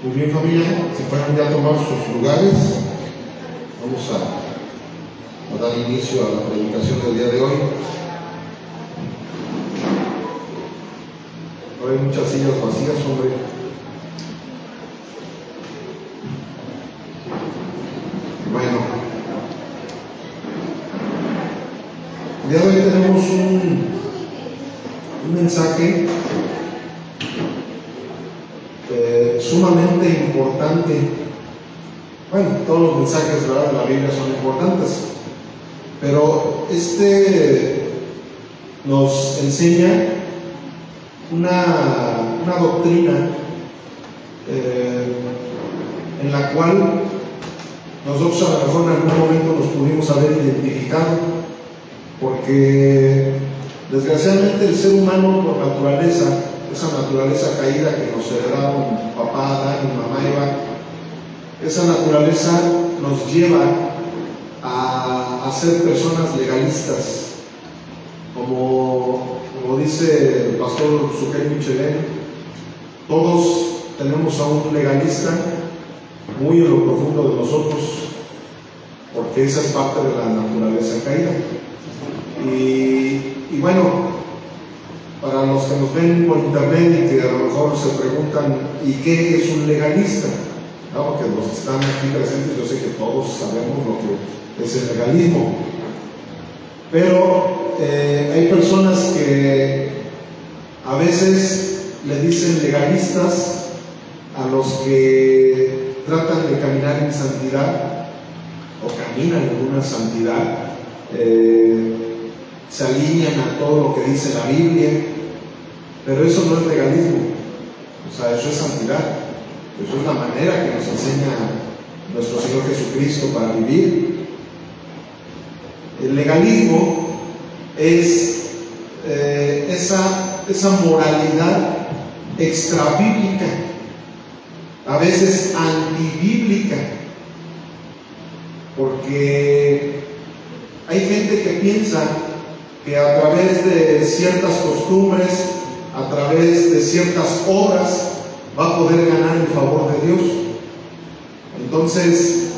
Muy bien, familia, si pueden ya tomar sus lugares, vamos a dar inicio a la predicación del día de hoy. Ahora hay muchas sillas vacías, hombre. Bueno, el día de hoy tenemos un mensaje sumamente importante. Bueno, todos los mensajes, ¿verdad?, de la Biblia son importantes, pero este nos enseña una doctrina en la cual nosotros a lo mejor en algún momento nos pudimos haber identificado, porque desgraciadamente el ser humano por naturaleza, esa naturaleza caída que nos heredaron papá Adán y mamá Eva, esa naturaleza nos lleva a ser personas legalistas, como dice el pastor Suquel Michelén. Todos tenemos a un legalista muy en lo profundo de nosotros, porque esa es parte de la naturaleza caída. Y bueno, para los que nos ven por internet y que a lo mejor se preguntan, ¿y qué es un legalista? ¿No? Porque los que están aquí presentes, yo sé que todos sabemos lo que es el legalismo, pero hay personas que a veces le dicen legalistas a los que tratan de caminar en santidad o caminan en una santidad, se alinean a todo lo que dice la Biblia, pero eso no es legalismo, o sea, eso es santidad, eso es la manera que nos enseña nuestro Señor Jesucristo para vivir. El legalismo es esa moralidad extrabíblica, a veces antibíblica, porque hay gente que piensa que a través de ciertas costumbres, a través de ciertas obras, va a poder ganar el favor de Dios. Entonces,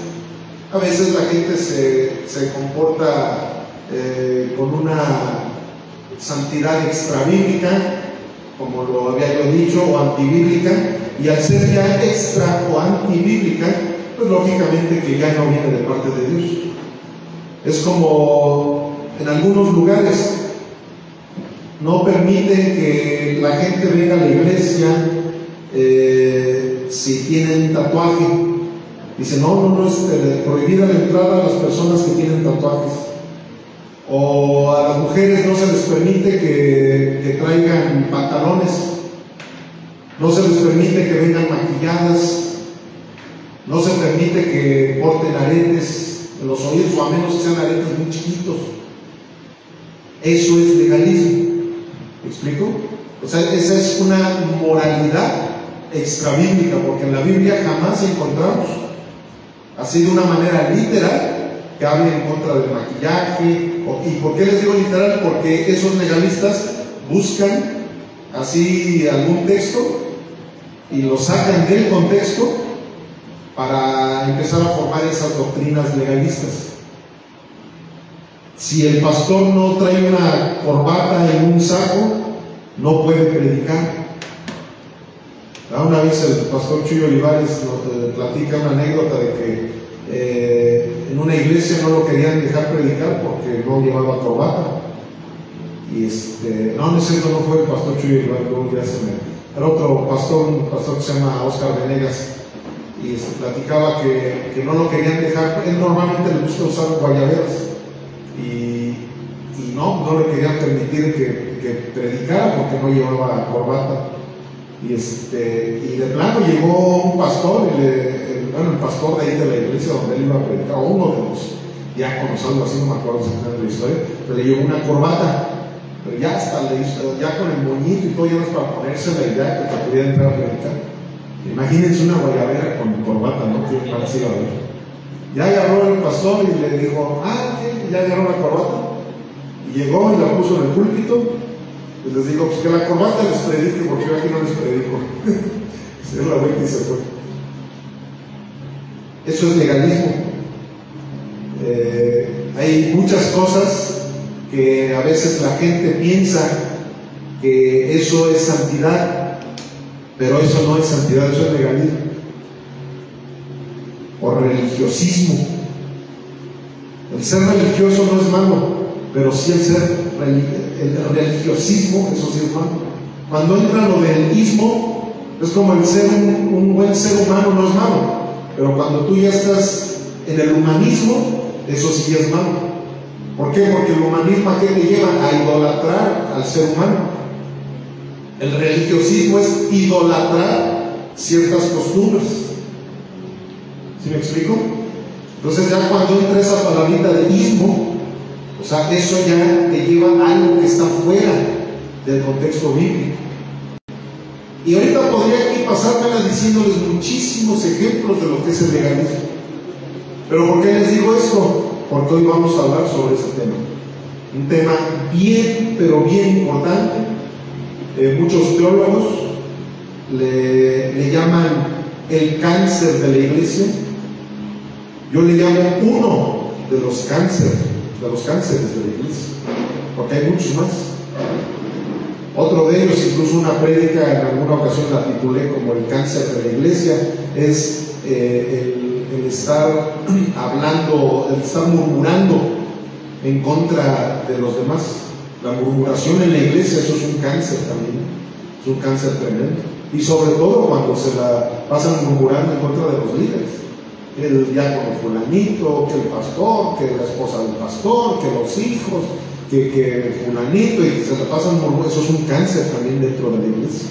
a veces la gente se comporta con una santidad extrabíblica, como lo había yo dicho, o antibíblica, y al ser ya extra o antibíblica, pues lógicamente que ya no viene de parte de Dios. Es como en algunos lugares no permiten que la gente venga a la iglesia si tienen tatuaje. Dice, no, prohibida la entrada a las personas que tienen tatuajes. O a las mujeres no se les permite que traigan pantalones, no se les permite que vengan maquilladas, no se permite que porten aretes en los oídos, o a menos que sean aretes muy chiquitos. Eso es legalismo. ¿Me explico? O sea, esa es una moralidad extrabíblica, porque en la Biblia jamás encontramos así de una manera literal que hable en contra del maquillaje. ¿Y por qué les digo literal? Porque esos legalistas buscan así algún texto y lo sacan del contexto para empezar a formar esas doctrinas legalistas. Si el pastor no trae una corbata en un saco, no puede predicar. Una vez el pastor Chuyo Olivares nos platica una anécdota de que en una iglesia no lo querían dejar predicar porque no llevaba corbata. Y no es cierto, no fue el pastor Chuyo Olivares, era otro pastor, un pastor que se llama Oscar Venegas, y platicaba que no lo querían dejar. Él normalmente le gusta usar guayaberas, y no le querían permitir que predicara porque no llevaba corbata. Y de plano llegó un pastor, el pastor de ahí de la iglesia donde él iba a predicar, o uno de los diáconos, algo así, no me acuerdo exactamente la historia, pero le llevó una corbata, pero ya hasta le hizo, ya con el moñito y todo, ya no es para ponerse la idea que pudiera entrar a predicar. Imagínense una guayabera con corbata, ¿no? Que parecía a ver. Ya agarró el pastor y le dijo, ¿qué? Ya agarró la corbata, y llegó y la puso en el púlpito. Y les digo, pues que la corbata les predique, porque yo aquí no les predico. Se la güey y se fue. Eso es legalismo. Hay muchas cosas que a veces la gente piensa que eso es santidad, pero eso no es santidad, eso es legalismo o religiosismo. El ser religioso no es malo, pero sí el religiosismo, eso sí es malo. Cuando entra lo del ismo, es como el ser un buen ser humano no es malo, pero cuando tú ya estás en el humanismo, eso sí es malo. ¿Por qué? Porque el humanismo, ¿a qué te lleva? A idolatrar al ser humano. El religiosismo es idolatrar ciertas costumbres. ¿Sí me explico? Entonces ya cuando entra esa palabrita de ismo, o sea, eso ya te lleva a algo que está fuera del contexto bíblico. Y ahorita podría aquí pasármela diciéndoles muchísimos ejemplos de lo que es el legalismo. Pero ¿por qué les digo esto? Porque hoy vamos a hablar sobre ese tema. Un tema bien, pero bien importante. Muchos teólogos le llaman el cáncer de la iglesia. Yo le llamo uno de los cánceres de la iglesia, porque hay muchos más. Otro de ellos, incluso una prédica en alguna ocasión la titulé como el cáncer de la iglesia, es el estar hablando, el estar murmurando en contra de los demás. La murmuración en la iglesia, eso es un cáncer también, es un cáncer tremendo. Y sobre todo cuando se la pasan murmurando en contra de los líderes. El diácono fulanito, que el pastor, que la esposa del pastor, que los hijos, que fulanito, y que se la pasan murmurando. Eso es un cáncer también dentro de la iglesia.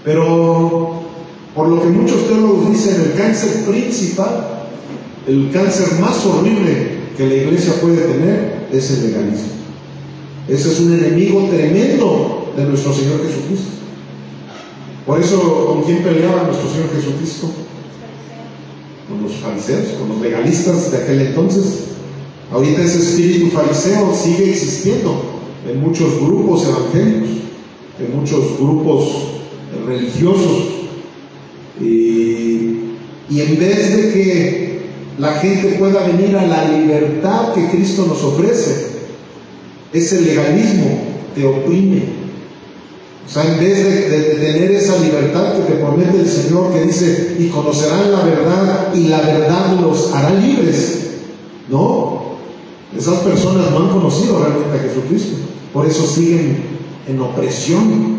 Pero por lo que muchos teólogos dicen, el cáncer principal, el cáncer más horrible que la iglesia puede tener es el legalismo. Ese es un enemigo tremendo de nuestro Señor Jesucristo. Por eso, ¿con quién peleaba nuestro Señor Jesucristo? Con los fariseos, con los legalistas de aquel entonces. Ahorita ese espíritu fariseo sigue existiendo en muchos grupos evangélicos, en muchos grupos religiosos. Y en vez de que la gente pueda venir a la libertad que Cristo nos ofrece, ese legalismo te oprime. O sea, en vez de tener esa libertad que te promete el Señor, que dice, y conocerán la verdad, y la verdad los hará libres, ¿no? Esas personas no han conocido realmente a Jesucristo, por eso siguen en opresión,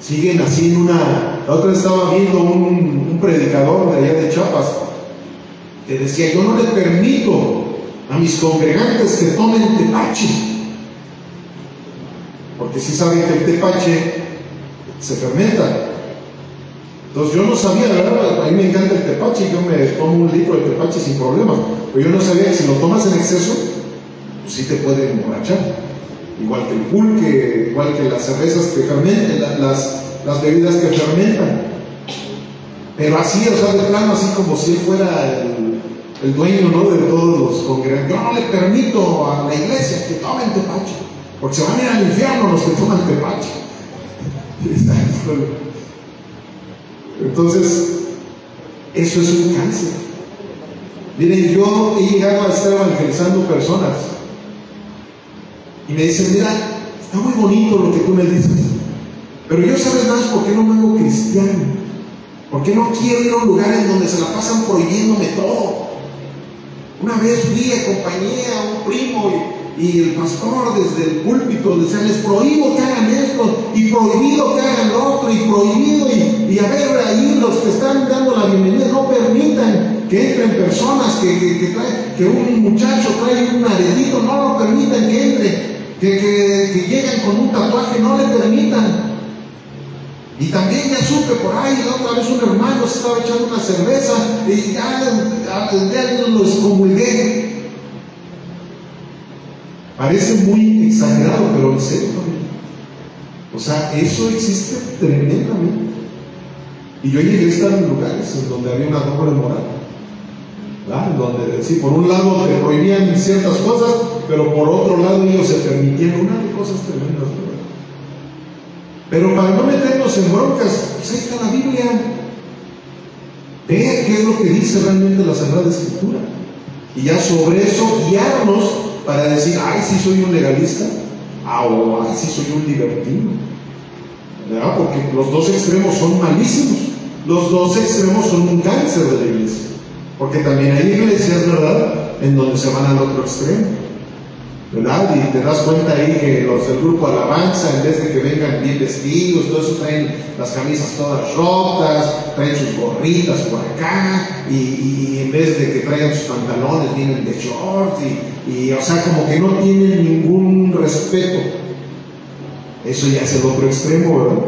siguen así en una... La otra vez estaba viendo un predicador de allá de Chiapas, que decía, yo no le permito a mis congregantes que tomen tepache, porque si saben que el tepache se fermenta. Entonces yo no sabía, la verdad, a mí me encanta el tepache, yo me tomo un litro de tepache sin problemas, pero yo no sabía que si lo tomas en exceso, pues sí te puede emborrachar, igual que el pulque, igual que las cervezas que fermentan, las bebidas que fermentan. Pero así, o sea, de plano, así como si él fuera el dueño, ¿no?, de todos los congregantes. Yo no le permito a la iglesia que tomen tepache, porque se van a ir al infierno los que toman tepache. Entonces, eso es un cáncer. Miren, yo he llegado a estar evangelizando personas y me dicen, mira, está muy bonito lo que tú me dices, pero yo, ¿sabes más por qué no me hago cristiano? ¿Por qué no quiero ir a un lugar en donde se la pasan prohibiéndome todo? Una vez fui, acompañé a un primo y el pastor desde el púlpito decía, les prohíbo que hagan esto, y prohibido que hagan lo otro, y prohibido, y a ver, ahí los que están dando la bienvenida no permitan que entren personas, que un muchacho trae un aretito, no lo permitan que entre, que llegan con un tatuaje, no le permitan. Y también ya supe por ahí, la otra vez un hermano se estaba echando una cerveza, y ya lo excomulgué. Parece muy exagerado, pero en serio también. O sea, eso existe tremendamente. Y yo llegué a estar en lugares en donde había una doble moral, ¿verdad? En donde, sí, por un lado te prohibían ciertas cosas, pero por otro lado ellos se permitían una de cosas tremendas, ¿verdad? Pero para no meternos en broncas, pues ahí está la Biblia. ver qué es lo que dice realmente la Sagrada Escritura, y ya sobre eso guiarnos para decir, ay, sí soy un legalista, o ay, sí soy un libertino, ¿verdad? Porque los dos extremos son malísimos, los dos extremos son un cáncer de la iglesia, porque también hay iglesias, ¿verdad?, en donde se van al otro extremo, ¿verdad? Y te das cuenta ahí que los del grupo Alabanza, en vez de que vengan bien vestidos, todo eso, traen las camisas todas rotas, traen sus gorritas por acá, y en vez de que traigan sus pantalones, vienen de shorts, y o sea, como que no tienen ningún respeto. Eso ya es el otro extremo, ¿verdad?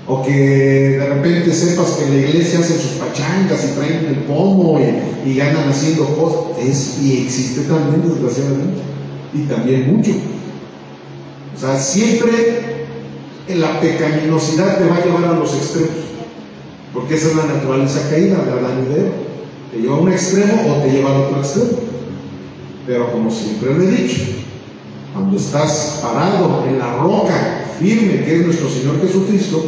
O que de repente sepas que en la iglesia hacen sus pachangas y traen el pomo y ganan haciendo cosas. Y existe también, desgraciadamente, y también mucho. O sea, siempre la pecaminosidad te va a llevar a los extremos, porque esa es la naturaleza caída de Adán y de Eva. Te lleva a un extremo o te lleva al otro extremo. Pero como siempre le he dicho, cuando estás parado en la roca firme que es nuestro Señor Jesucristo,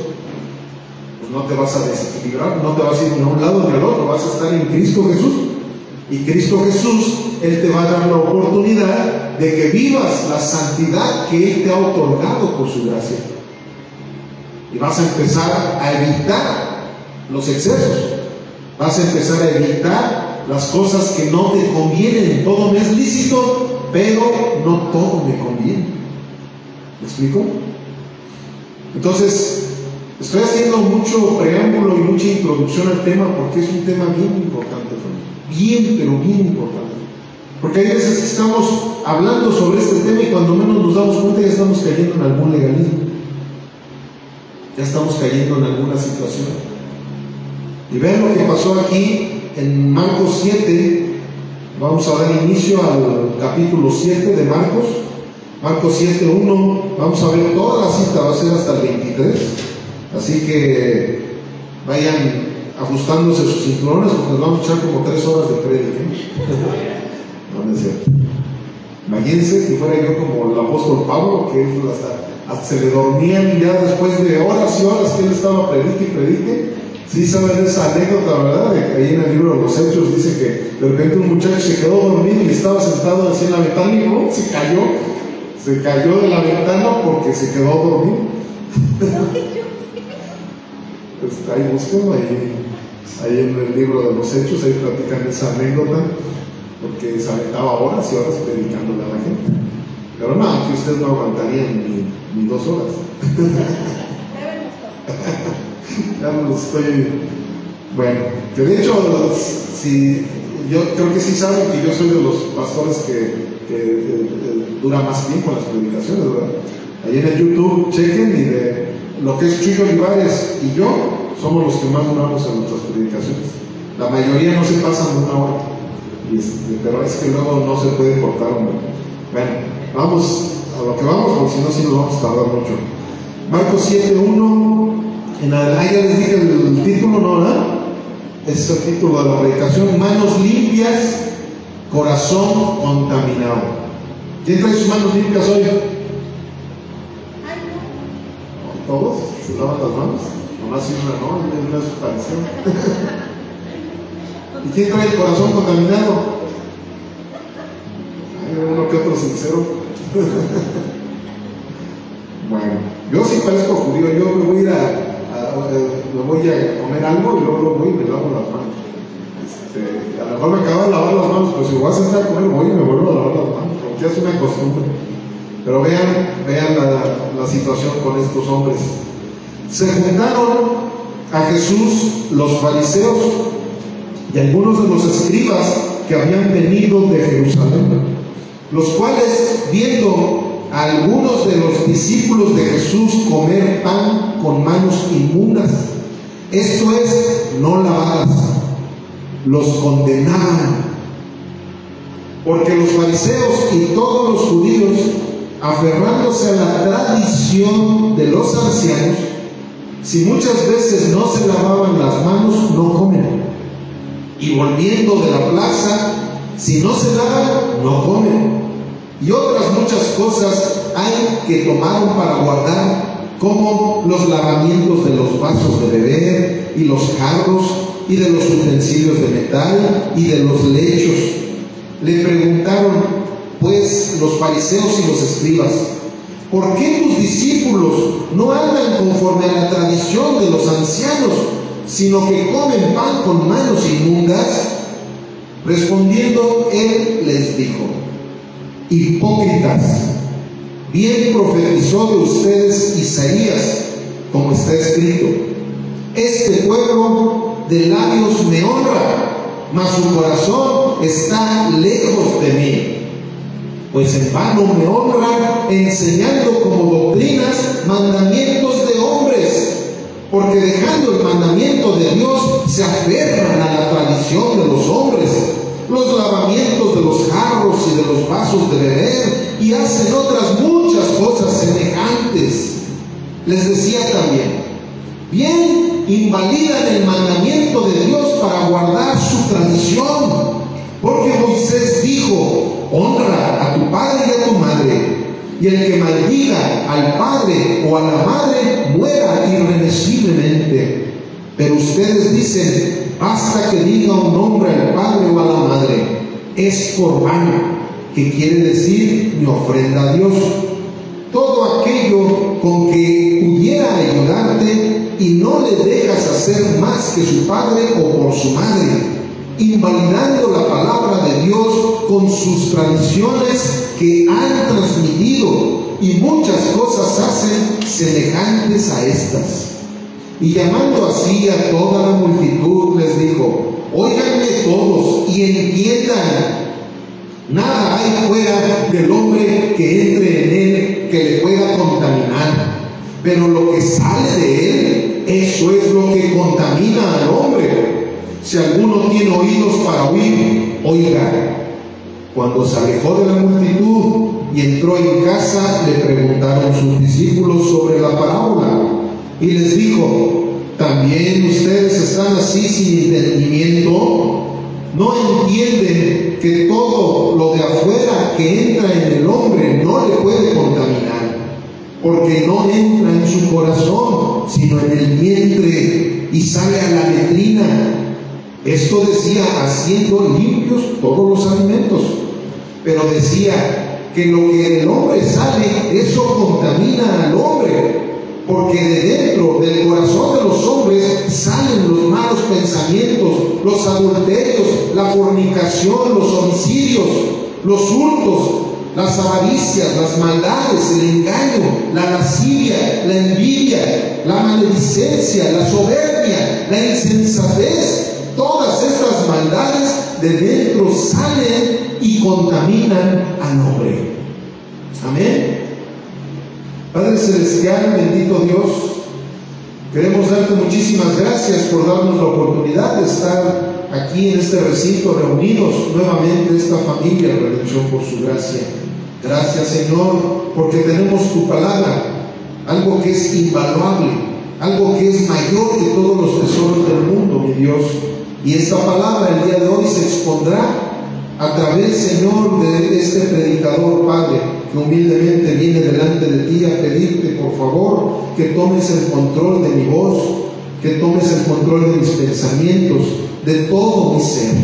pues no te vas a desequilibrar, no te vas a ir ni a un lado ni al otro, vas a estar en Cristo Jesús. Y Cristo Jesús, Él te va a dar la oportunidad de que vivas la santidad que Él te ha otorgado por su gracia. Y vas a empezar a evitar los excesos, vas a empezar a evitar las cosas que no te convienen. Todo me es lícito, pero no todo me conviene. ¿Me explico? Entonces, estoy haciendo mucho preámbulo y mucha introducción al tema porque es un tema bien importante, bien, pero bien importante. Porque hay veces que estamos hablando sobre este tema y cuando menos nos damos cuenta ya estamos cayendo en algún legalismo, ya estamos cayendo en alguna situación. Y vean lo que pasó aquí en Marcos 7. Vamos a dar inicio al capítulo 7 de Marcos. Marcos 7:1. Vamos a ver toda la cita, va a ser hasta el 23. Así que vayan ajustándose sus cinturones porque nos vamos a echar como 3 horas de prédica. No es cierto. Imagínense que fuera yo como el apóstol Pablo, que hasta se le dormían ya después de horas y horas que él estaba predique y predique. Sí, saben esa anécdota, ¿verdad? Ahí en el libro de los Hechos dice que de repente un muchacho se quedó dormido y estaba sentado así en la ventana y ¿no? se cayó de la ventana porque se quedó dormido. Pues ahí buscan, ahí en el libro de los Hechos, ahí platican esa anécdota, porque se aventaba horas y horas predicándole a la gente. Pero no, que ustedes no aguantarían ni 2 horas. Ya no estoy. Bueno, que de hecho, si, yo creo que sí saben que yo soy de los pastores que dura más tiempo las predicaciones, ¿verdad? Ahí en el YouTube, chequen, y de lo que es Chuyo Olivares y yo, somos los que más duramos en nuestras predicaciones. La mayoría no se pasan de 1 hora, pero es que luego no se puede cortar. Bueno, vamos a lo que vamos, porque si no, sí nos vamos a tardar mucho. Marcos 7:1. Ya les dije el título, ¿no? ¿Verdad? Ese es el título de la predicación: manos limpias, corazón contaminado. ¿Quién trae sus manos limpias hoy? ¿Todos? ¿Se lavan las manos? Nomás una, ¿no? Es una suspensión. ¿Y quién trae el corazón contaminado? Hay uno que otro sincero. Bueno, yo sí parezco judío. Yo me voy a ir me voy a comer algo y luego voy y me lavo las manos. A lo mejor me acabo de lavar las manos, pero si voy a sentar a comer, voy y me vuelvo a lavar las manos, porque es una costumbre. Pero vean la situación con estos hombres. Se juntaron a Jesús los fariseos y algunos de los escribas que habían venido de Jerusalén, los cuales, viendo a algunos de los discípulos de Jesús comer pan con manos inmundas, esto es, no lavadas, los condenaban, porque los fariseos y todos los judíos, aferrándose a la tradición de los ancianos, si muchas veces no se lavaban las manos, no comen, y volviendo de la plaza, si no se lavan, no comen. Y otras muchas cosas hay que tomaron para guardar, como los lavamientos de los vasos de beber y los jarros y de los utensilios de metal y de los lechos. Le preguntaron pues los fariseos y los escribas: ¿por qué tus discípulos no andan conforme a la tradición de los ancianos, sino que comen pan con manos inmundas? Respondiendo él les dijo: hipócritas, bien profetizó de ustedes Isaías, como está escrito: este pueblo de labios me honra, mas su corazón está lejos de mí. Pues en vano me honran, enseñando como doctrinas mandamientos de hombres, porque dejando el mandamiento de Dios se aferran a la tradición de los hombres, los lavamientos de los jarros y de los vasos de beber, y hacen otras muchas cosas semejantes. Les decía también: bien invalidan el mandamiento de Dios para guardar su tradición, porque Moisés dijo: honra a tu padre y a tu madre, y el que maldiga al padre o a la madre muera irremisiblemente. Pero ustedes dicen: basta que diga un hombre al padre o a la madre, es corbán, que quiere decir mi ofrenda a Dios. Todo aquello con que pudiera ayudarte y no le dejas hacer más que su padre o por su madre, invalidando la palabra de Dios con sus tradiciones que han transmitido, y muchas cosas hacen semejantes a estas. Y llamando así a toda la multitud, les dijo: óiganme todos y entiendan, nada hay fuera del hombre que entre en él que le pueda contaminar, pero lo que sale de él, eso es lo que contamina al hombre. Si alguno tiene oídos para oír, oiga. Cuando se alejó de la multitud y entró en casa, le preguntaron sus discípulos sobre la parábola, y les dijo: ¿también ustedes están así sin entendimiento? ¿No entienden que todo lo de afuera que entra en el hombre no le puede contaminar? Porque no entra en su corazón, sino en el vientre, y sale a la letrina. Esto decía haciendo limpios todos los alimentos. Pero decía que lo que del hombre sale, eso contamina al hombre, porque de dentro del corazón de los hombres salen los malos pensamientos, los adulterios, la fornicación, los homicidios, los hurtos, las avaricias, las maldades, el engaño, la lascivia, la envidia, la maledicencia, la soberbia, la insensatez. Todas estas maldades de dentro salen y contaminan al hombre. Amén. Padre Celestial, bendito Dios, queremos darte muchísimas gracias por darnos la oportunidad de estar aquí en este recinto reunidos nuevamente, esta familia de redención por su gracia. Gracias, Señor, porque tenemos tu palabra, algo que es invaluable, algo que es mayor que todos los tesoros del mundo, mi Dios. Y esta palabra el día de hoy se expondrá a través, Señor, de este predicador, Padre, que humildemente viene delante de ti a pedirte, por favor, que tomes el control de mi voz, que tomes el control de mis pensamientos, de todo mi ser.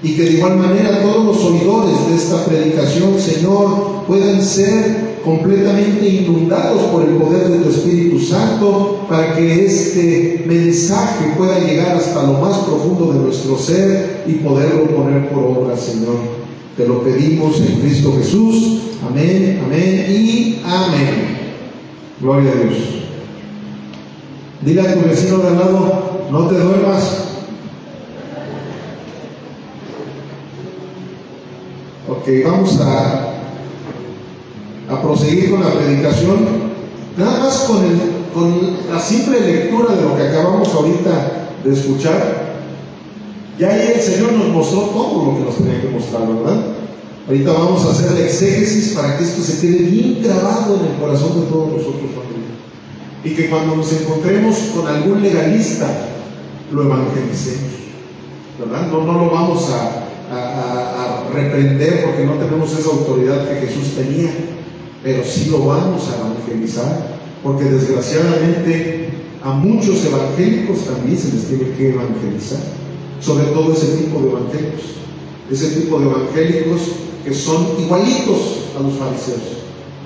Y que de igual manera todos los oidores de esta predicación, Señor, puedan ser completamente inundados por el poder de tu Espíritu Santo, para que este mensaje pueda llegar hasta lo más profundo de nuestro ser y poderlo poner por obra, Señor. Te lo pedimos en Cristo Jesús. Amén, amén y amén. Gloria a Dios. Dile a tu vecino de al lado: no te duermas. Ok, vamos a proseguir con la predicación. Nada más con la simple lectura de lo que acabamos ahorita de escuchar, ya ahí el Señor nos mostró todo lo que nos tenía que mostrar, ¿verdad? Ahorita vamos a hacer la exégesis para que esto se quede bien grabado en el corazón de todos nosotros, familia, y que cuando nos encontremos con algún legalista lo evangelicemos, ¿verdad? No lo vamos a reprender, porque no tenemos esa autoridad que Jesús tenía, pero sí lo vamos a evangelizar, porque desgraciadamente a muchos evangélicos también se les tiene que evangelizar, sobre todo ese tipo de evangélicos que son igualitos a los fariseos.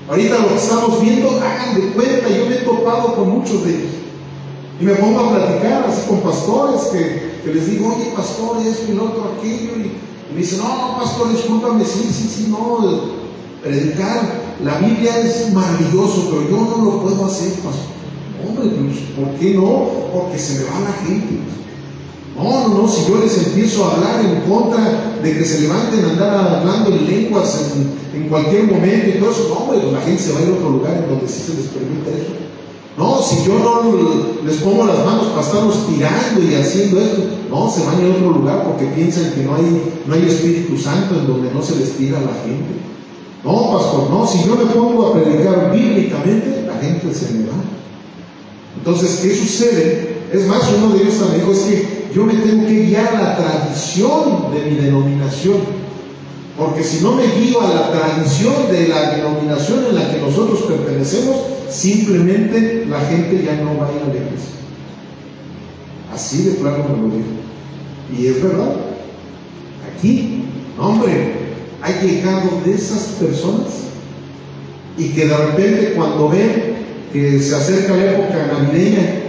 Ahorita lo que estamos viendo, hagan de cuenta, yo me he topado con muchos de ellos y me pongo a platicar así con pastores que les digo, oye pastor, esto y lo otro, aquello, y me dicen, no pastor, discúlpame, sí, no, predicar la Biblia es maravilloso, pero yo no lo puedo hacer, pastor. Hombre, pues, ¿por qué no? Porque se me va la gente. No, si yo les empiezo a hablar en contra de que se levanten a andar hablando en lenguas en cualquier momento y todo eso, no, hombre, la gente se va a ir a otro lugar en donde sí se les permite eso. No, si yo no les pongo las manos para estarlos tirando y haciendo esto, no, se van a ir a otro lugar porque piensan que no hay Espíritu Santo en donde no se les tira a la gente. No, pastor, no, si yo me pongo a predicar bíblicamente, la gente se me va. Entonces, ¿qué sucede? Es más, uno de ellos también dijo, es que yo me tengo que guiar a la tradición de mi denominación, porque si no me guío a la tradición de la denominación en la que nosotros pertenecemos, simplemente la gente ya no va a ir a la iglesia. Así de plano me lo dijo. Y es verdad. Aquí, hombre, ha llegado de esas personas y que de repente cuando ven que se acerca la época navideña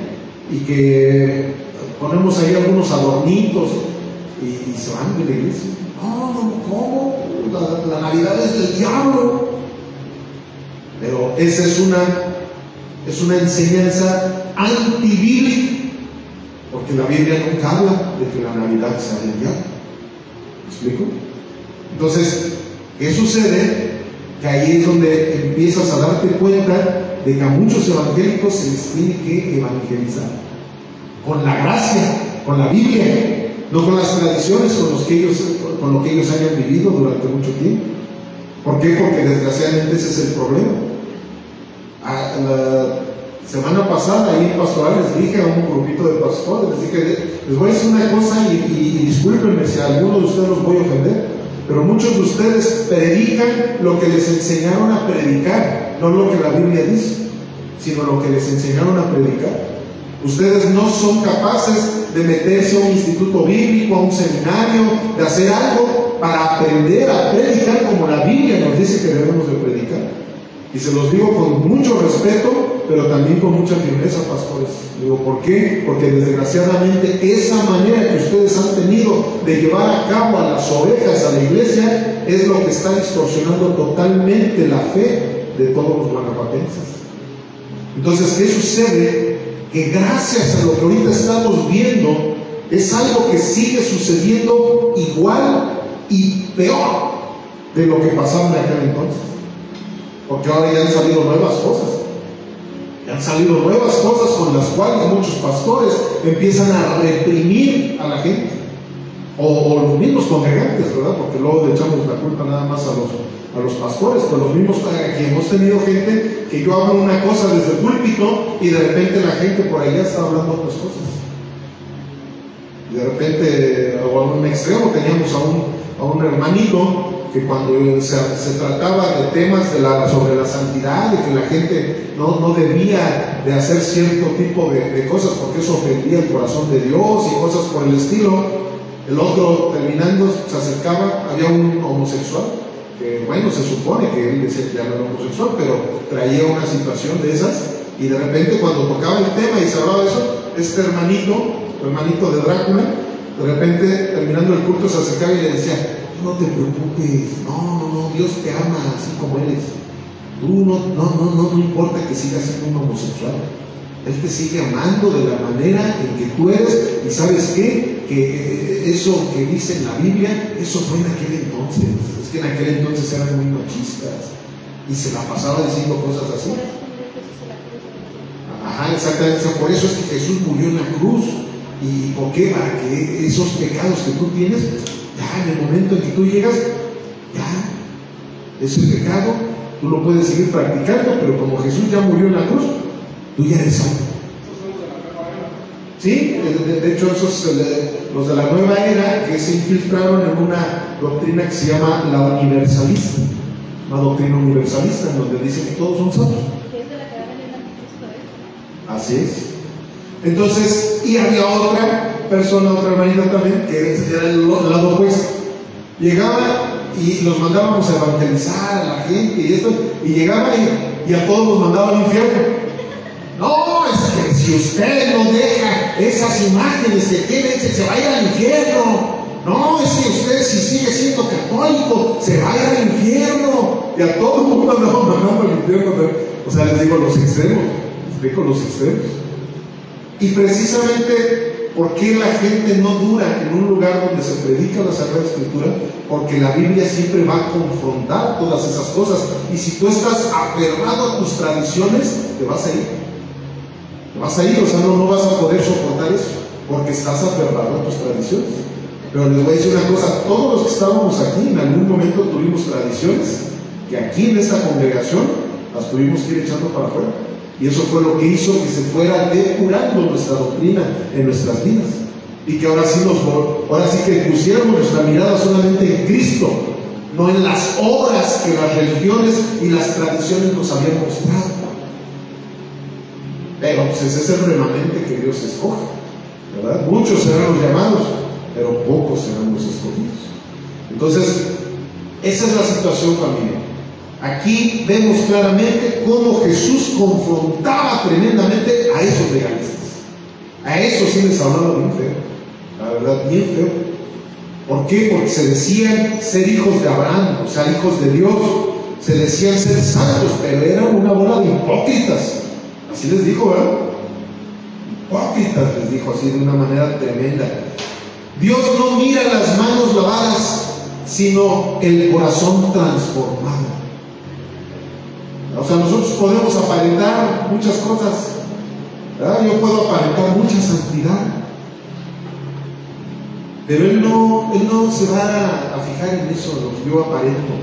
y que ponemos ahí algunos adornitos y se van de la iglesia. No, ¿cómo? La Navidad es del diablo. Pero esa es una enseñanza antibíblica, porque la Biblia nunca habla de que la Navidad sea del diablo. ¿Me explico? Entonces, ¿qué sucede? Que ahí es donde empiezas a darte cuenta de que a muchos evangélicos se les tiene que evangelizar con la gracia, con la Biblia, no con las tradiciones con lo que ellos hayan vivido durante mucho tiempo. ¿Por qué? Porque desgraciadamente ese es el problema. La semana pasada ahí en pastoral les dije a un grupito de pastores, les voy a decir una cosa y discúlpenme si a alguno de ustedes los voy a ofender, pero muchos de ustedes predican lo que les enseñaron a predicar, no lo que la Biblia dice, sino lo que les enseñaron a predicar. Ustedes no son capaces de meterse a un instituto bíblico, a un seminario, de hacer algo para aprender a predicar como la Biblia nos dice que debemos de predicar. Y se los digo con mucho respeto, pero también con mucha firmeza, pastores. Digo, ¿por qué? Porque desgraciadamente esa manera que ustedes han tenido de llevar a cabo a las ovejas a la iglesia es lo que está distorsionando totalmente la fe de todos los guanajuatenses. Entonces, ¿qué sucede? Que gracias a lo que ahorita estamos viendo, es algo que sigue sucediendo igual y peor de lo que pasaba en aquel entonces. Porque ahora ya han salido nuevas cosas. Ya han salido nuevas cosas con las cuales muchos pastores empiezan a reprimir a la gente. O los mismos congregantes, ¿verdad? Porque luego le echamos la culpa nada más a los pastores, pero los mismos que hemos tenido gente que yo hablo una cosa desde el púlpito y de repente la gente por allá está hablando otras cosas. Y de repente, o a un extremo, teníamos a un hermanito que cuando se trataba de temas sobre la santidad, de que la gente no debía de hacer cierto tipo de cosas porque eso ofendía el corazón de Dios y cosas por el estilo, el otro terminando se acercaba, había un homosexual, que bueno, se supone que él decía que era homosexual, pero traía una situación de esas, y de repente cuando tocaba el tema y se hablaba de eso, este hermanito de Drácula, de repente terminando el culto se acercaba y le decía, no te preocupes, no, Dios te ama así como eres. Tú no importa que sigas siendo un homosexual. Él te sigue amando de la manera en que tú eres. Y ¿sabes qué? Que eso que dice en la Biblia, eso fue en aquel entonces. Es que en aquel entonces eran muy machistas y se la pasaba diciendo cosas así. Ajá, exactamente. Por eso es que Jesús murió en la cruz. ¿Y por qué? Para que esos pecados que tú tienes, ya en el momento en que tú llegas, ya ese pecado tú lo puedes seguir practicando, pero como Jesús ya murió en la cruz, tú ya eres santo. Sí, de hecho esos los de la nueva era que se infiltraron en una doctrina que se llama la universalista, una doctrina universalista en donde dicen que todos son santos. Así es. Entonces, y había otra persona, otra hermanita también, que era el lado opuesto. Llegaba y los mandábamos a evangelizar a la gente y esto, y llegaba y a todos los mandaba al infierno. No, es que si usted no deja esas imágenes que tiene, se va a ir al infierno. No, es que usted, si sigue siendo católico, se va a ir al infierno. Y a todo el mundo andaba mandando al infierno. O sea, les digo los extremos. Y precisamente, ¿por qué la gente no dura en un lugar donde se predica la Sagrada Escritura? Porque la Biblia siempre va a confrontar todas esas cosas. Y si tú estás aferrado a tus tradiciones, te vas a ir. O sea, no vas a poder soportar eso, porque estás aferrado a tus tradiciones. Pero les voy a decir una cosa, todos los que estábamos aquí en algún momento tuvimos tradiciones que aquí en esta congregación las tuvimos que ir echando para afuera. Y eso fue lo que hizo que se fuera depurando nuestra doctrina en nuestras vidas. Y que ahora sí que pusiéramos nuestra mirada solamente en Cristo, no en las obras que las religiones y las tradiciones nos habían mostrado. Pero pues ese es el remanente que Dios escoge, ¿verdad? Muchos serán los llamados, pero pocos serán los escogidos. Entonces, esa es la situación, familia. Aquí vemos claramente cómo Jesús confrontaba tremendamente a esos legalistas. A esos sí les hablaba bien feo, la verdad, bien feo. ¿Por qué? Porque se decían ser hijos de Abraham, o sea, hijos de Dios. Se decían ser santos, pero eran una bola de hipócritas. Así les dijo, ¿verdad? Hipócritas, les dijo así de una manera tremenda. Dios no mira las manos lavadas, sino el corazón transformado. O sea, nosotros podemos aparentar muchas cosas, ¿verdad? Yo puedo aparentar mucha santidad, pero Él no se va a fijar en eso, en lo que yo aparento.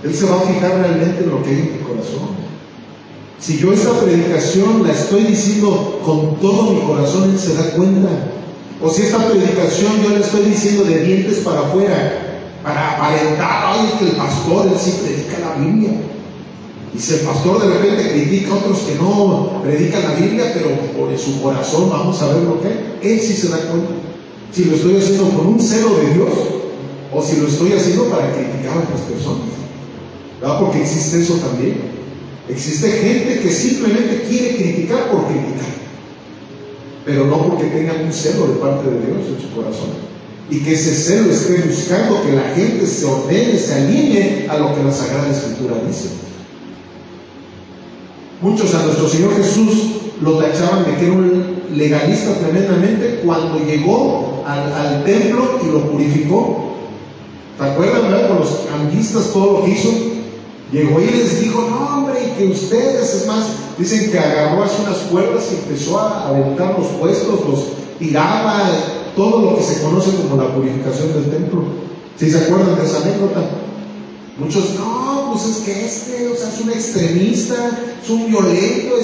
Él se va a fijar realmente en lo que hay en mi corazón. Si yo esta predicación la estoy diciendo con todo mi corazón, Él se da cuenta. O si esta predicación yo la estoy diciendo de dientes para afuera, para aparentar, ay, que el pastor, él sí predica la Biblia. Y si el pastor de repente critica a otros que no predican la Biblia, pero por su corazón vamos a ver lo que Él sí se da cuenta. Si lo estoy haciendo con un celo de Dios, o si lo estoy haciendo para criticar a otras personas, ¿verdad? Porque existe eso también. Existe gente que simplemente quiere criticar por criticar, pero no porque tengan un celo de parte de Dios en su corazón, y que ese celo esté buscando que la gente se ordene, se alinee a lo que la Sagrada Escritura dice. Muchos a nuestro Señor Jesús lo tachaban de que era un legalista tremendamente cuando llegó al templo y lo purificó. ¿Te acuerdas, verdad? Con los cambistas, todo lo que hizo. Llegó y les dijo, no hombre, y que ustedes, es más, dicen que agarró así unas cuerdas y empezó a aventar los puestos, los tiraba, todo lo que se conoce como la purificación del templo. ¿Sí se acuerdan de esa anécdota? Muchos, no, pues es que o sea, es un extremista, es un violento,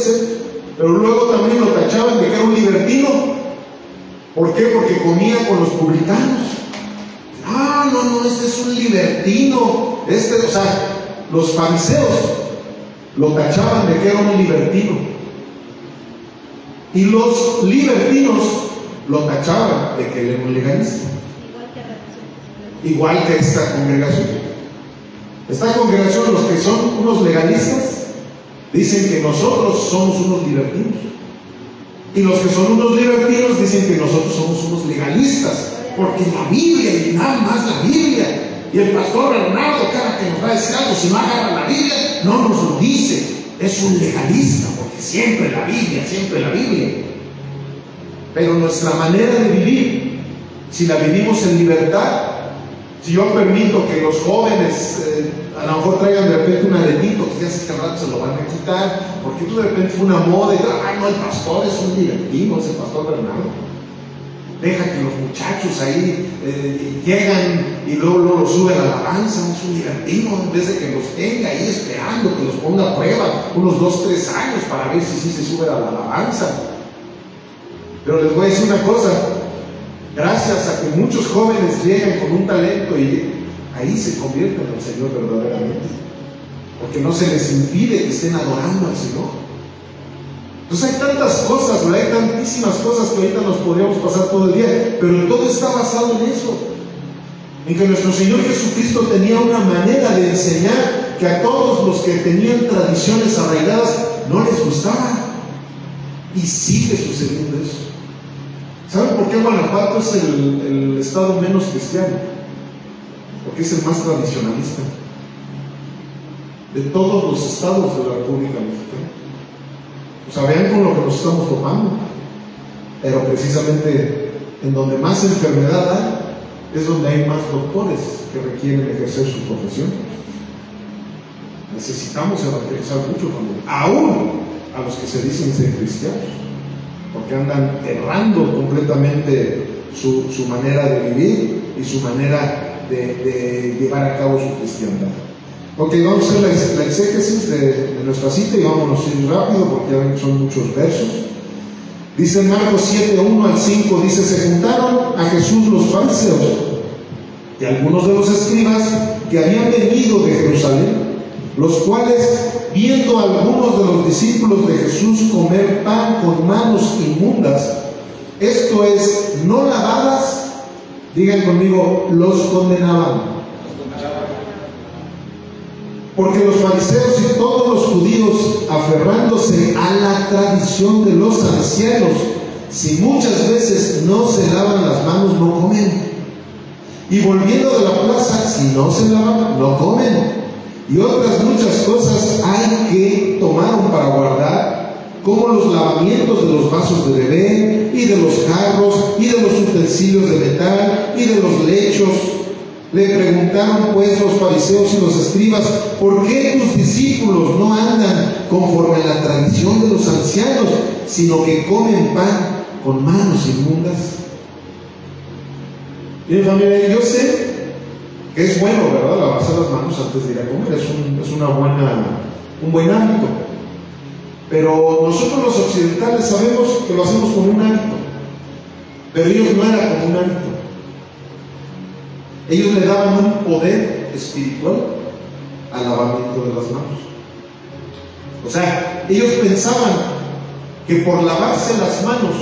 pero luego también lo tachaban de que era un libertino. ¿Por qué? Porque comía con los publicanos. No, este es un libertino, o sea, los fariseos lo tachaban de que era un libertino, y los libertinos lo tachaban de que él era un legalista. Igual que esta congregación. Esta congregación, los que son unos legalistas, dicen que nosotros somos unos libertinos, y los que son unos libertinos dicen que nosotros somos unos legalistas, porque la Biblia y nada más la Biblia. Y el pastor Bernardo, cada que nos va a decir algo, si no agarra la Biblia, no nos lo dice. Es un legalista, porque siempre la Biblia, siempre la Biblia. Pero nuestra manera de vivir, si la vivimos en libertad, si yo permito que los jóvenes a lo mejor traigan de repente un aretito, que ya sé que al rato se lo van a quitar, porque tú de repente fue una moda y ay no, el pastor es un libertino, es el pastor Bernardo. Deja que los muchachos ahí llegan y luego lo suben a la alabanza, es un libertino, en vez de que los tenga ahí esperando, que los ponga a prueba unos 2-3 años para ver si sí se sube a la alabanza. Pero les voy a decir una cosa, gracias a que muchos jóvenes llegan con un talento y ahí se convierten en el Señor verdaderamente, porque no se les impide que estén adorando al Señor. Entonces hay tantas cosas, ¿verdad? Hay tantísimas cosas que ahorita nos podríamos pasar todo el día, pero todo está basado en eso, en que nuestro Señor Jesucristo tenía una manera de enseñar que a todos los que tenían tradiciones arraigadas no les gustaba, y sigue sucediendo eso. ¿Saben por qué Guanajuato es el estado menos cristiano? Porque es el más tradicionalista de todos los estados de la República Mexicana. O sea, vean con lo que nos estamos topando. Pero precisamente en donde más enfermedad hay, es donde hay más doctores que requieren ejercer su profesión. Necesitamos evangelizar mucho también, aún a los que se dicen ser cristianos, porque andan errando completamente su manera de vivir y su manera de llevar a cabo su cristiandad. Ok, vamos a hacer la exégesis de nuestra cita y vámonos a ir rápido porque ya ven que son muchos versos. Dice en Marcos 7, 1 al 5, dice: se juntaron a Jesús los fariseos y algunos de los escribas que habían venido de Jerusalén, los cuales, viendo a algunos de los discípulos de Jesús comer pan con manos inmundas, esto es, no lavadas, digan conmigo, los condenaban. Porque los fariseos y todos los judíos, aferrándose a la tradición de los ancianos, si muchas veces no se lavan las manos, no comen. Y volviendo de la plaza, si no se lavan, no comen. Y otras muchas cosas hay que tomaron para guardar, como los lavamientos de los vasos de bebé, y de los jarros, y de los utensilios de metal, y de los lechos. Le preguntaron pues los fariseos y los escribas: ¿por qué tus discípulos no andan conforme a la tradición de los ancianos, sino que comen pan con manos inmundas? Bien, familia, yo sé que es bueno, ¿verdad?, lavarse las manos antes de ir a comer, es un buen hábito. Pero nosotros los occidentales sabemos que lo hacemos como un hábito, pero ellos no era como un hábito. Ellos le daban un poder espiritual al lavamiento de las manos. O sea, ellos pensaban que por lavarse las manos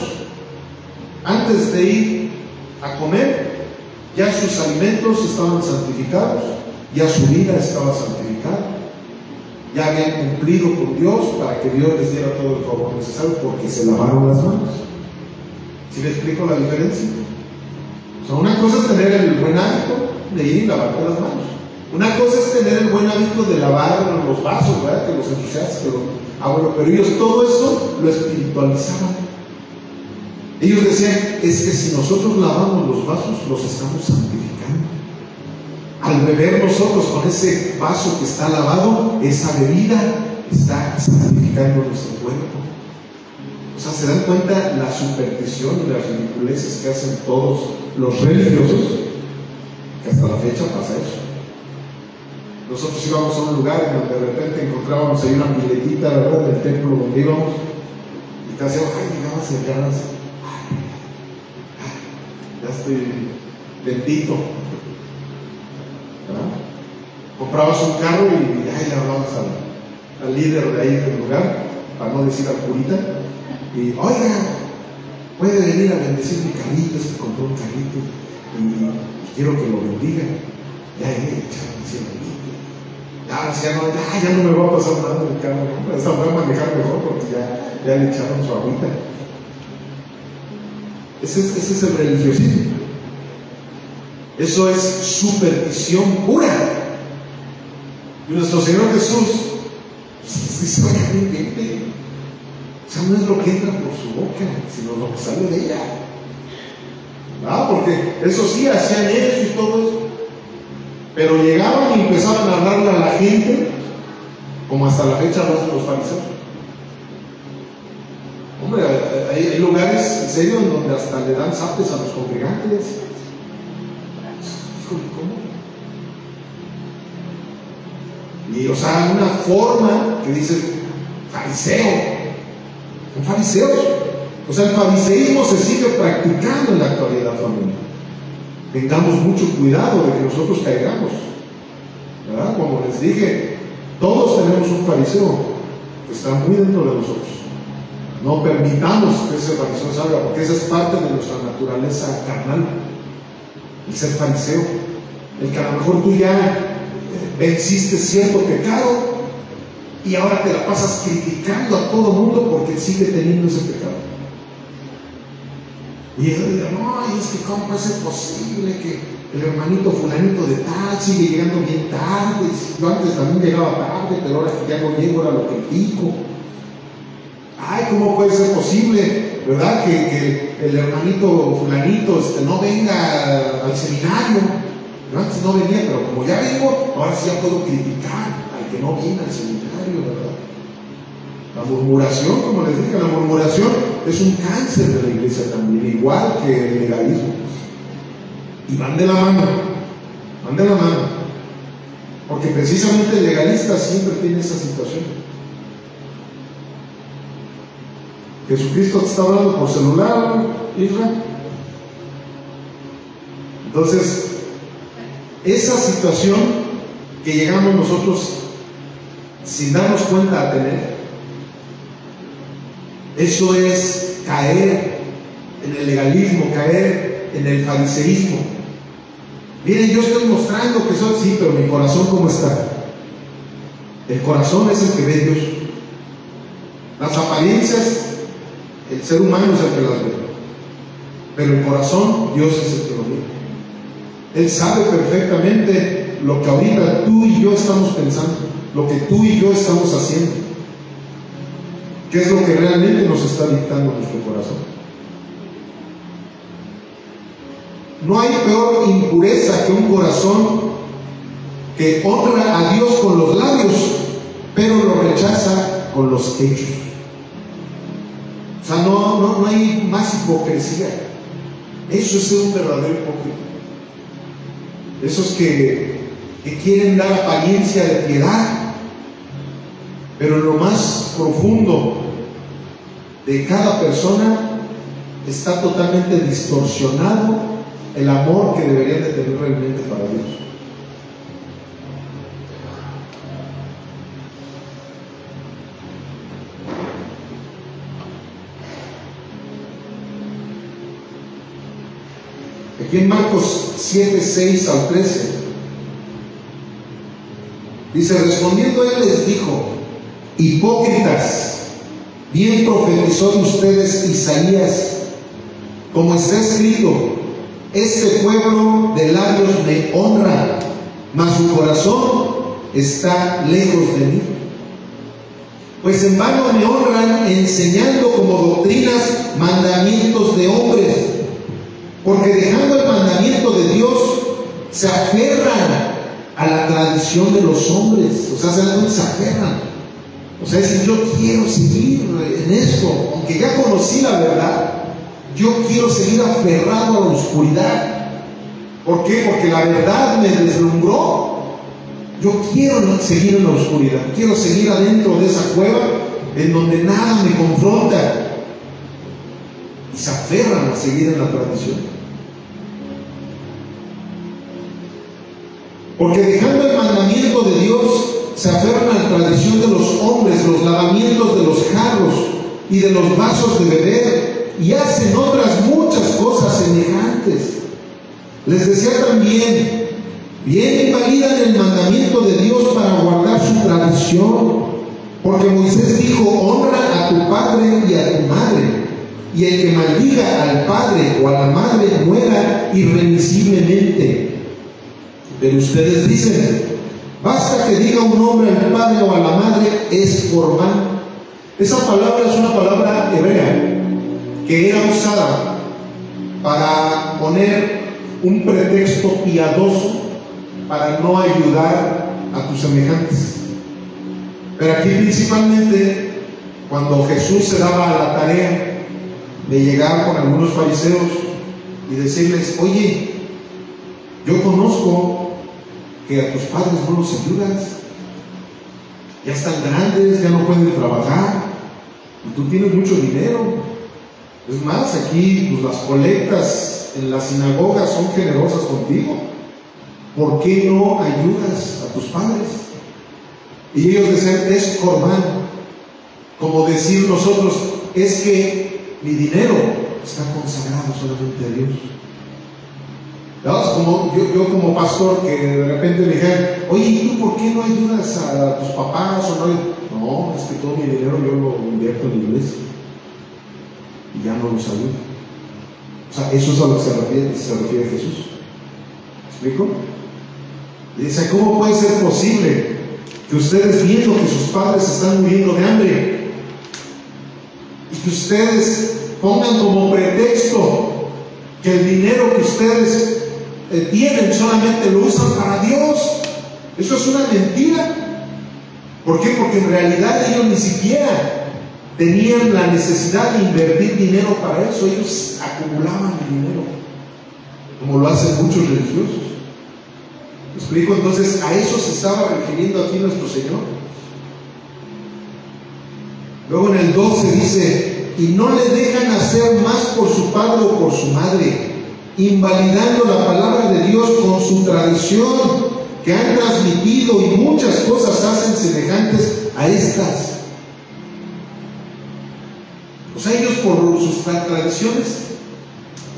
antes de ir a comer, ya sus alimentos estaban santificados, ya su vida estaba santificada, ya habían cumplido con Dios para que Dios les diera todo el favor necesario porque se lavaron las manos. ¿Sí me explico la diferencia? O sea, una cosa es tener el buen hábito de ir y lavarte las manos. Una cosa es tener el buen hábito de lavar los vasos, ¿verdad?, que los ensuciaste, bueno, pero ellos todo eso lo espiritualizaban. Ellos decían, es que si nosotros lavamos los vasos, los estamos santificando. Al beber nosotros con ese vaso que está lavado, esa bebida está santificando nuestro cuerpo. O sea, ¿se dan cuenta la superstición y las ridiculeces que hacen todos los religiosos? Que hasta la fecha pasa eso. Nosotros íbamos a un lugar en donde de repente encontrábamos ahí una piletita, ¿verdad?, del templo donde íbamos, y te hacíamos, ay, llegabas y ganas, ya estoy bendito, ¿verdad? Comprabas un carro y ay, le hablabas al líder de ahí del lugar, para no decir al curita, y oiga, puede venir a bendecir mi carrito, es que compró un carrito y quiero que lo bendiga. Ya echaron así, ya no me va a pasar nada en el carro, ¿no? Hasta voy a manejar mejor porque ya le echaron su agüita. Ese es el religiosismo. Eso es superstición pura. Y nuestro Señor Jesús dice, oiga, o sea, no es lo que entra por su boca, sino lo que sale de ella. Porque eso sí, hacían eso y todo eso, pero llegaban y empezaban a hablarle a la gente, como hasta la fecha lo hacen los fariseos. Hombre, hay lugares en serio en donde hasta le dan zapes a los congregantes. Híjole, ¿cómo? Y, o sea, una forma que dice fariseo. Son fariseos. O sea, el fariseísmo se sigue practicando en la actualidad, familia. Tengamos mucho cuidado de que nosotros caigamos, ¿verdad? Como les dije, todos tenemos un fariseo que está muy dentro de nosotros. No permitamos que ese fariseo salga, porque esa es parte de nuestra naturaleza carnal, el ser fariseo, el que a lo mejor tú ya venciste cierto pecado y ahora te la pasas criticando a todo mundo porque sigue teniendo ese pecado. Y él dice, no, es que cómo puede ser posible que el hermanito fulanito de tal sigue llegando bien tarde, yo antes también llegaba tarde, pero ahora que ya no llego era lo que pico. Ay, ¿cómo puede ser posible, verdad, que el hermanito fulanito no venga al seminario? Yo antes no venía, pero como ya vengo, ahora sí ya puedo criticar al que no viene al seminario, ¿verdad? La murmuración, como les dije, la murmuración es un cáncer de la iglesia también, igual que el legalismo. Y van de la mano, porque precisamente el legalista siempre tiene esa situación. Jesucristo te está hablando por celular, Israel. Entonces, esa situación que llegamos nosotros sin darnos cuenta a tener, eso es caer en el legalismo, caer en el fariseísmo. Miren, yo estoy mostrando que soy, sí, pero mi corazón, ¿cómo está? El corazón es el que ve Dios. Las apariencias, el ser humano es el que las ve, pero el corazón, Dios es el que lo ve. Él sabe perfectamente lo que ahorita tú y yo estamos pensando, lo que tú y yo estamos haciendo, qué es lo que realmente nos está dictando nuestro corazón. No hay peor impureza que un corazón que honra a Dios con los labios, pero lo rechaza con los hechos. O sea, no hay más hipocresía. Eso es ser un verdadero hipócrita. Esos que quieren dar apariencia de piedad, pero en lo más profundo de cada persona está totalmente distorsionado el amor que deberían de tener realmente para Dios. Aquí en Marcos 7, 6 al 13 dice, respondiendo él les dijo, hipócritas, bien profetizó de ustedes Isaías, como está escrito, este pueblo de labios me honra, mas su corazón está lejos de mí. Pues en vano me honran enseñando como doctrinas mandamientos de hombres, porque dejando el mandamiento de Dios se aferran a la tradición de los hombres. O sea, se aferran. O sea, es yo quiero seguir en esto, aunque ya conocí la verdad, yo quiero seguir aferrado a la oscuridad. ¿Por qué? Porque la verdad me deslumbró. Yo quiero seguir en la oscuridad, quiero seguir adentro de esa cueva en donde nada me confronta. Y se aferran a seguir en la tradición. Porque dejando el mandamiento de Dios, se aferran a la tradición de los hombres, los lavamientos de los jarros y de los vasos de beber, y hacen otras muchas cosas semejantes. Les decía también, bien invalidan el mandamiento de Dios para guardar su tradición, porque Moisés dijo, honra a tu padre y a tu madre, y el que maldiga al padre o a la madre muera irremisiblemente. Pero ustedes dicen, basta que diga un hombre al padre o a la madre, es corbán. Esa palabra es una palabra hebrea que era usada para poner un pretexto piadoso para no ayudar a tus semejantes. Pero aquí principalmente, cuando Jesús se daba a la tarea de llegar con algunos fariseos y decirles, oye, yo conozco que a tus padres no los ayudas, ya están grandes, ya no pueden trabajar, y tú tienes mucho dinero. Es más, aquí pues, las colectas en las sinagogas son generosas contigo. ¿Por qué no ayudas a tus padres? Y ellos decían, es corbán. Como decir nosotros, es que mi dinero está consagrado solamente a Dios. ¿Verdad? Como yo como pastor, que de repente me dijeron, oye, ¿y tú por qué no ayudas a tus papás? No, es que todo mi dinero yo lo invierto en la iglesia y ya no los ayudo. O sea, eso es a lo que se refiere Jesús. ¿Me explico? Y dice, ¿cómo puede ser posible que ustedes, viendo que sus padres están muriendo de hambre, y que ustedes pongan como pretexto que el dinero que ustedes tienen solamente lo usan para Dios? Eso es una mentira. ¿Por qué? Porque en realidad ellos ni siquiera tenían la necesidad de invertir dinero para eso. Ellos acumulaban el dinero, como lo hacen muchos religiosos. ¿Me explico? Entonces, a eso se estaba refiriendo aquí nuestro Señor. Luego en el 12 dice, y no le dejan hacer más por su padre o por su madre, invalidando la palabra de Dios con su tradición que han transmitido, y muchas cosas hacen semejantes a estas. O sea, ellos por sus tradiciones,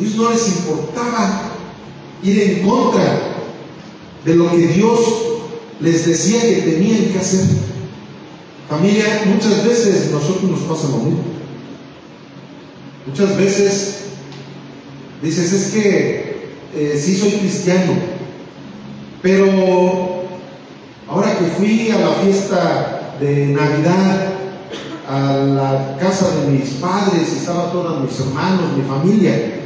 ellos no les importaba ir en contra de lo que Dios les decía que tenían que hacer. Familia, muchas veces nosotros nos pasa lo mismo. Muchas veces dices, es que sí soy cristiano, pero ahora que fui a la fiesta de Navidad a la casa de mis padres, estaban todos mis hermanos, mi familia,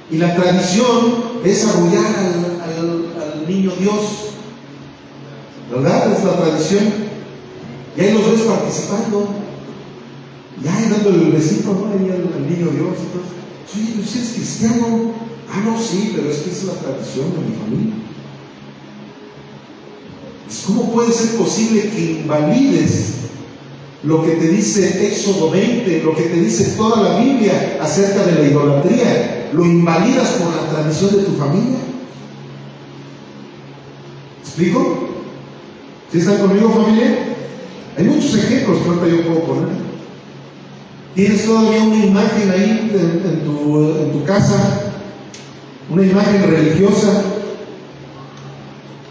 y la tradición es arrullar al niño Dios, ¿verdad? Es la tradición, y ahí los ves participando, y ahí dándole el besito, ¿no? Ahí al niño Dios. Entonces, oye, ¿tú eres cristiano? Ah, no, sí, pero es que es la tradición de mi familia. Pues, ¿cómo puede ser posible que invalides lo que te dice Éxodo 20, lo que te dice toda la Biblia acerca de la idolatría? ¿Lo invalidas por la tradición de tu familia? ¿Explico? ¿Sí están conmigo, familia? Hay muchos ejemplos que ahorita yo puedo poner. Tienes todavía una imagen ahí en tu casa, una imagen religiosa.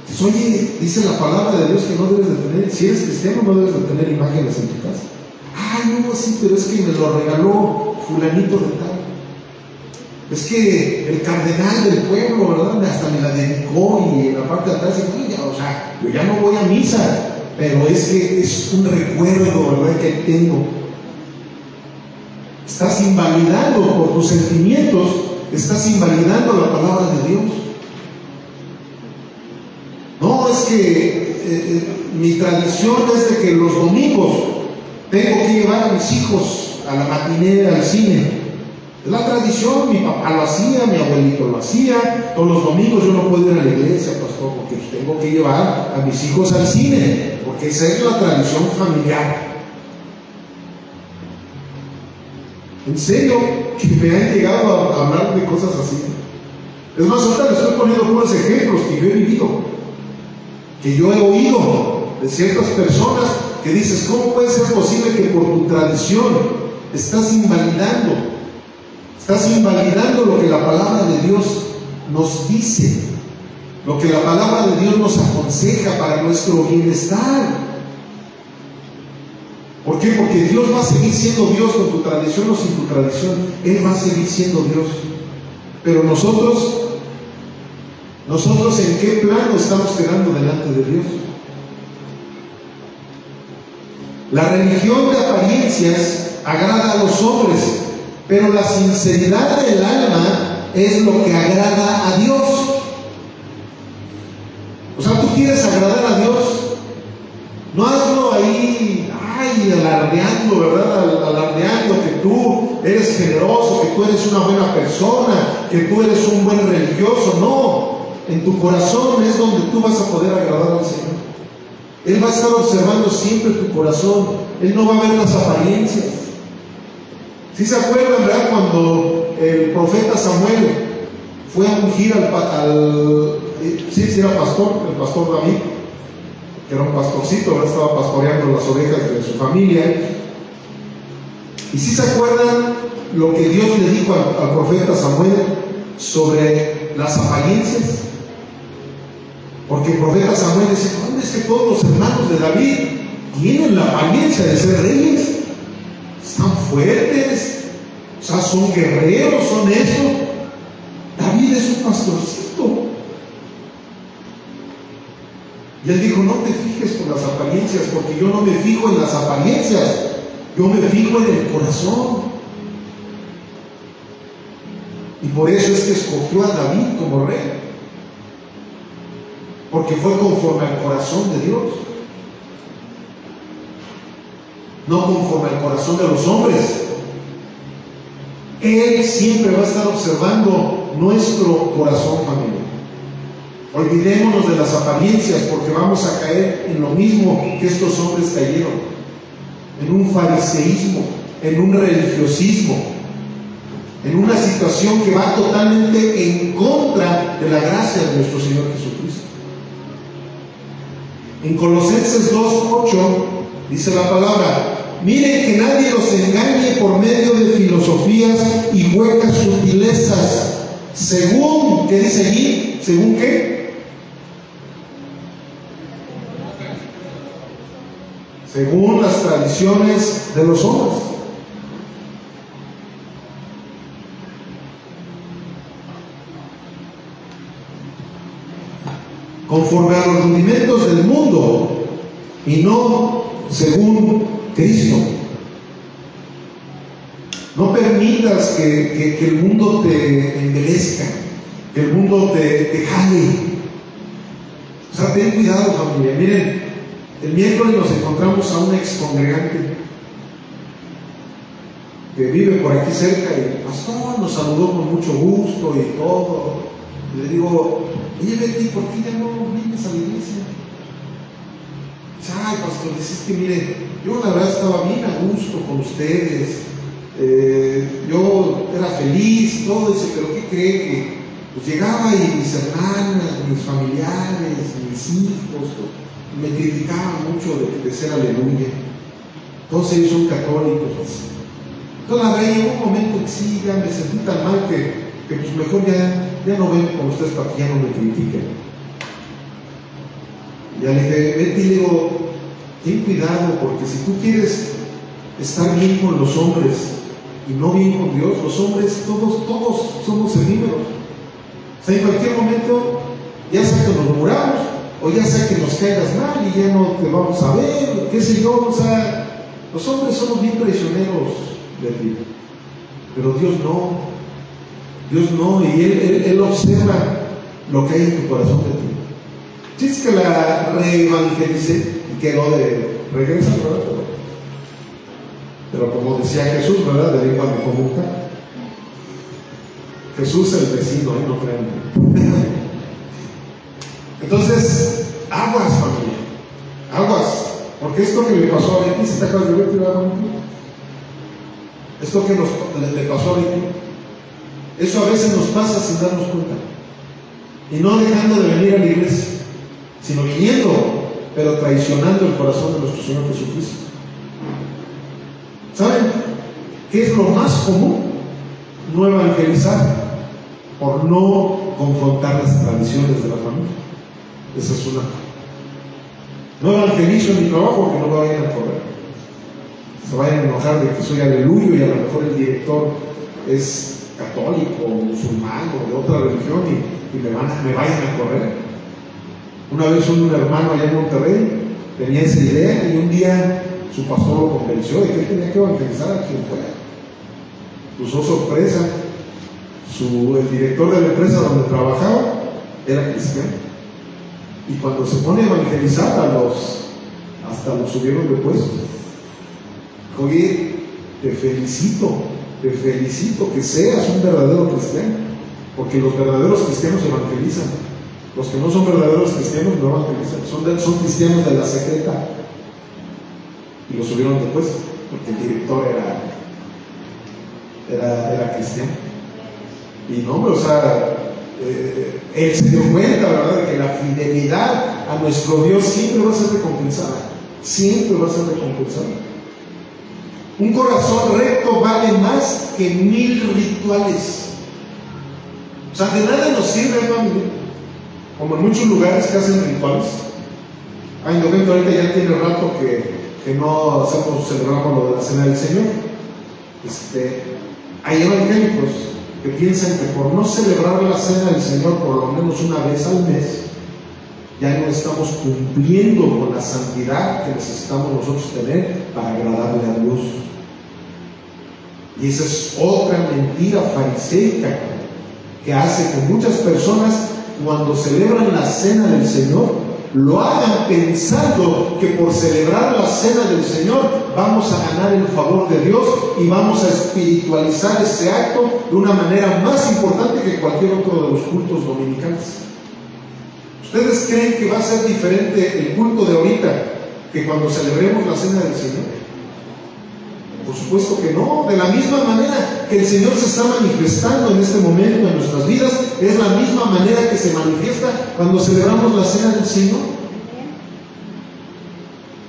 Dices, oye, dice la palabra de Dios que no debes de tener, si eres cristiano no debes de tener imágenes en tu casa. Ay, no, sí, pero es que me lo regaló fulanito de tal. Es que el cardenal del pueblo, ¿verdad? Hasta me la dedicó, y en la parte de atrás, o sea, yo ya no voy a misa, pero es que es un recuerdo, ¿verdad?, que tengo. Estás invalidando por tus sentimientos, estás invalidando la palabra de Dios. No, es que mi tradición es de que los domingos tengo que llevar a mis hijos a la matinera, al cine. Es la tradición, mi papá lo hacía, mi abuelito lo hacía. Todos los domingos yo no puedo ir a la iglesia, pastor, porque tengo que llevar a mis hijos al cine, porque esa es la tradición familiar. En serio, que me han llegado a hablar de cosas así. Es más, ahorita les estoy poniendo unos ejemplos que yo he vivido, que yo he oído de ciertas personas que dices, ¿cómo puede ser posible que por tu tradición estás invalidando lo que la palabra de Dios nos dice, lo que la palabra de Dios nos aconseja para nuestro bienestar? ¿Por qué? Porque Dios va a seguir siendo Dios con tu tradición o sin tu tradición. Él va a seguir siendo Dios. Pero nosotros ¿en qué plano estamos quedando delante de Dios? La religión de apariencias agrada a los hombres, pero la sinceridad del alma es lo que agrada a Dios. O sea, tú quieres agradar a Dios, no hazlo ahí, alardeando, ¿verdad? Alardeando que tú eres generoso, que tú eres una buena persona, que tú eres un buen religioso. No, en tu corazón es donde tú vas a poder agradar al Señor. Él va a estar observando siempre tu corazón. Él no va a ver las apariencias. ¿Sí se acuerdan, verdad? Cuando el profeta Samuel fue a ungir sí era pastor, el pastor David, que era un pastorcito, ¿verdad? Estaba pastoreando las ovejas de su familia, Y si se acuerdan lo que Dios le dijo al profeta Samuel sobre las apariencias, porque el profeta Samuel dice: ¿dónde es que todos los hermanos de David tienen la apariencia de ser reyes? Están fuertes, o sea, son guerreros, son eso. David es un pastorcito. Y él dijo: no te fijes por las apariencias, porque yo no me fijo en las apariencias, yo me fijo en el corazón. Y por eso es que escogió a David como rey, porque fue conforme al corazón de Dios, no conforme al corazón de los hombres. Él siempre va a estar observando nuestro corazón, familia. Olvidémonos de las apariencias, porque vamos a caer en lo mismo que estos hombres cayeron, en un fariseísmo, en un religiosismo, en una situación que va totalmente en contra de la gracia de nuestro Señor Jesucristo. En Colosenses 2:8 dice la palabra: miren que nadie los engañe por medio de filosofías y huecas sutilezas, según, ¿qué dice allí? ¿Según qué? Según las tradiciones de los hombres. Conforme a los rudimentos del mundo y no según Cristo. No permitas que el mundo te embelezca, que el mundo te jale. O sea, ten cuidado, familia. Miren, el miércoles nos encontramos a un ex congregante que vive por aquí cerca y el pastor nos saludó con mucho gusto y todo. Y le digo: oye, Betty, ¿por qué ya no vienes a la iglesia? Dice: ay, pastor, dices que mire, yo la verdad estaba bien a gusto con ustedes, yo era feliz y todo. Dice: pero ¿qué cree? Que pues llegaba y mis hermanas, mis familiares, mis hijos me criticaban mucho de ser aleluya. Todos ellos son católicos. Entonces, la verdad, llegó un momento que sí, ya me sentí tan mal que pues mejor ya no ven con ustedes para que ya no me critiquen. Ya le dije: Betty, le digo, ten cuidado, porque si tú quieres estar bien con los hombres y no bien con Dios, los hombres todos somos efímeros. O sea, en cualquier momento, ya sea que nos muramos, o ya sea que nos caigas mal y ya no te vamos a ver, qué sé yo. O sea, los hombres somos bien traicioneros, Betty, pero Dios no. Dios no, y Él observa lo que hay en tu corazón de ti. Si es que la reevangelicé y quedó de regreso, ¿verdad? Pero como decía Jesús, ¿verdad? De lengua de común. Jesús es el vecino, no crean. Entonces, aguas, familia, aguas, porque esto que le pasó a Betty, ¿se te acabas de ver? Esto que le pasó a Betty, eso a veces nos pasa sin darnos cuenta, y no dejando de venir a la iglesia, sino viniendo, pero traicionando el corazón de nuestro Señor Jesucristo. ¿Saben qué es lo más común? No evangelizar por no confrontar las tradiciones de la familia. Esa es una. No evangelizo en mi trabajo, que no me vayan a correr, se vayan a enojar de que soy aleluyo y a lo mejor el director es católico, musulmán o de otra religión y me vayan a correr. Una vez un hermano allá en Monterrey tenía esa idea y un día su pastor lo convenció de que él tenía que evangelizar a quien fuera. Puso sorpresa, el director de la empresa donde trabajaba era cristiano, y cuando se pone a evangelizar hasta los subieron de puesto. Oye, te felicito que seas un verdadero cristiano, porque los verdaderos cristianos evangelizan. Los que no son verdaderos cristianos no evangelizan, son cristianos de la secreta, y los subieron de puesto porque el director era cristiano. Y no, o sea, él se dio cuenta, ¿verdad?, de que la fidelidad a nuestro Dios siempre va a ser recompensada, siempre va a ser recompensada. Un corazón recto vale más que 1000 rituales. O sea, de nada nos sirve, familia, como en muchos lugares que hacen rituales. Ay, no ven que ahorita ya tiene rato que no celebramos lo de la Cena del Señor. Hay evangélicos que piensan que por no celebrar la Cena del Señor por lo menos una vez al mes, ya no estamos cumpliendo con la santidad que necesitamos nosotros tener para agradarle a Dios. Y esa es otra mentira fariseica que hace que muchas personas, cuando celebran la Cena del Señor, lo hagan pensando que por celebrar la Cena del Señor vamos a ganar el favor de Dios y vamos a espiritualizar ese acto de una manera más importante que cualquier otro de los cultos dominicales. ¿Ustedes creen que va a ser diferente el culto de ahorita que cuando celebremos la Cena del Señor? Por supuesto que no. De la misma manera que el Señor se está manifestando en este momento en nuestras vidas, es la misma manera que se manifiesta cuando celebramos la Cena del Señor.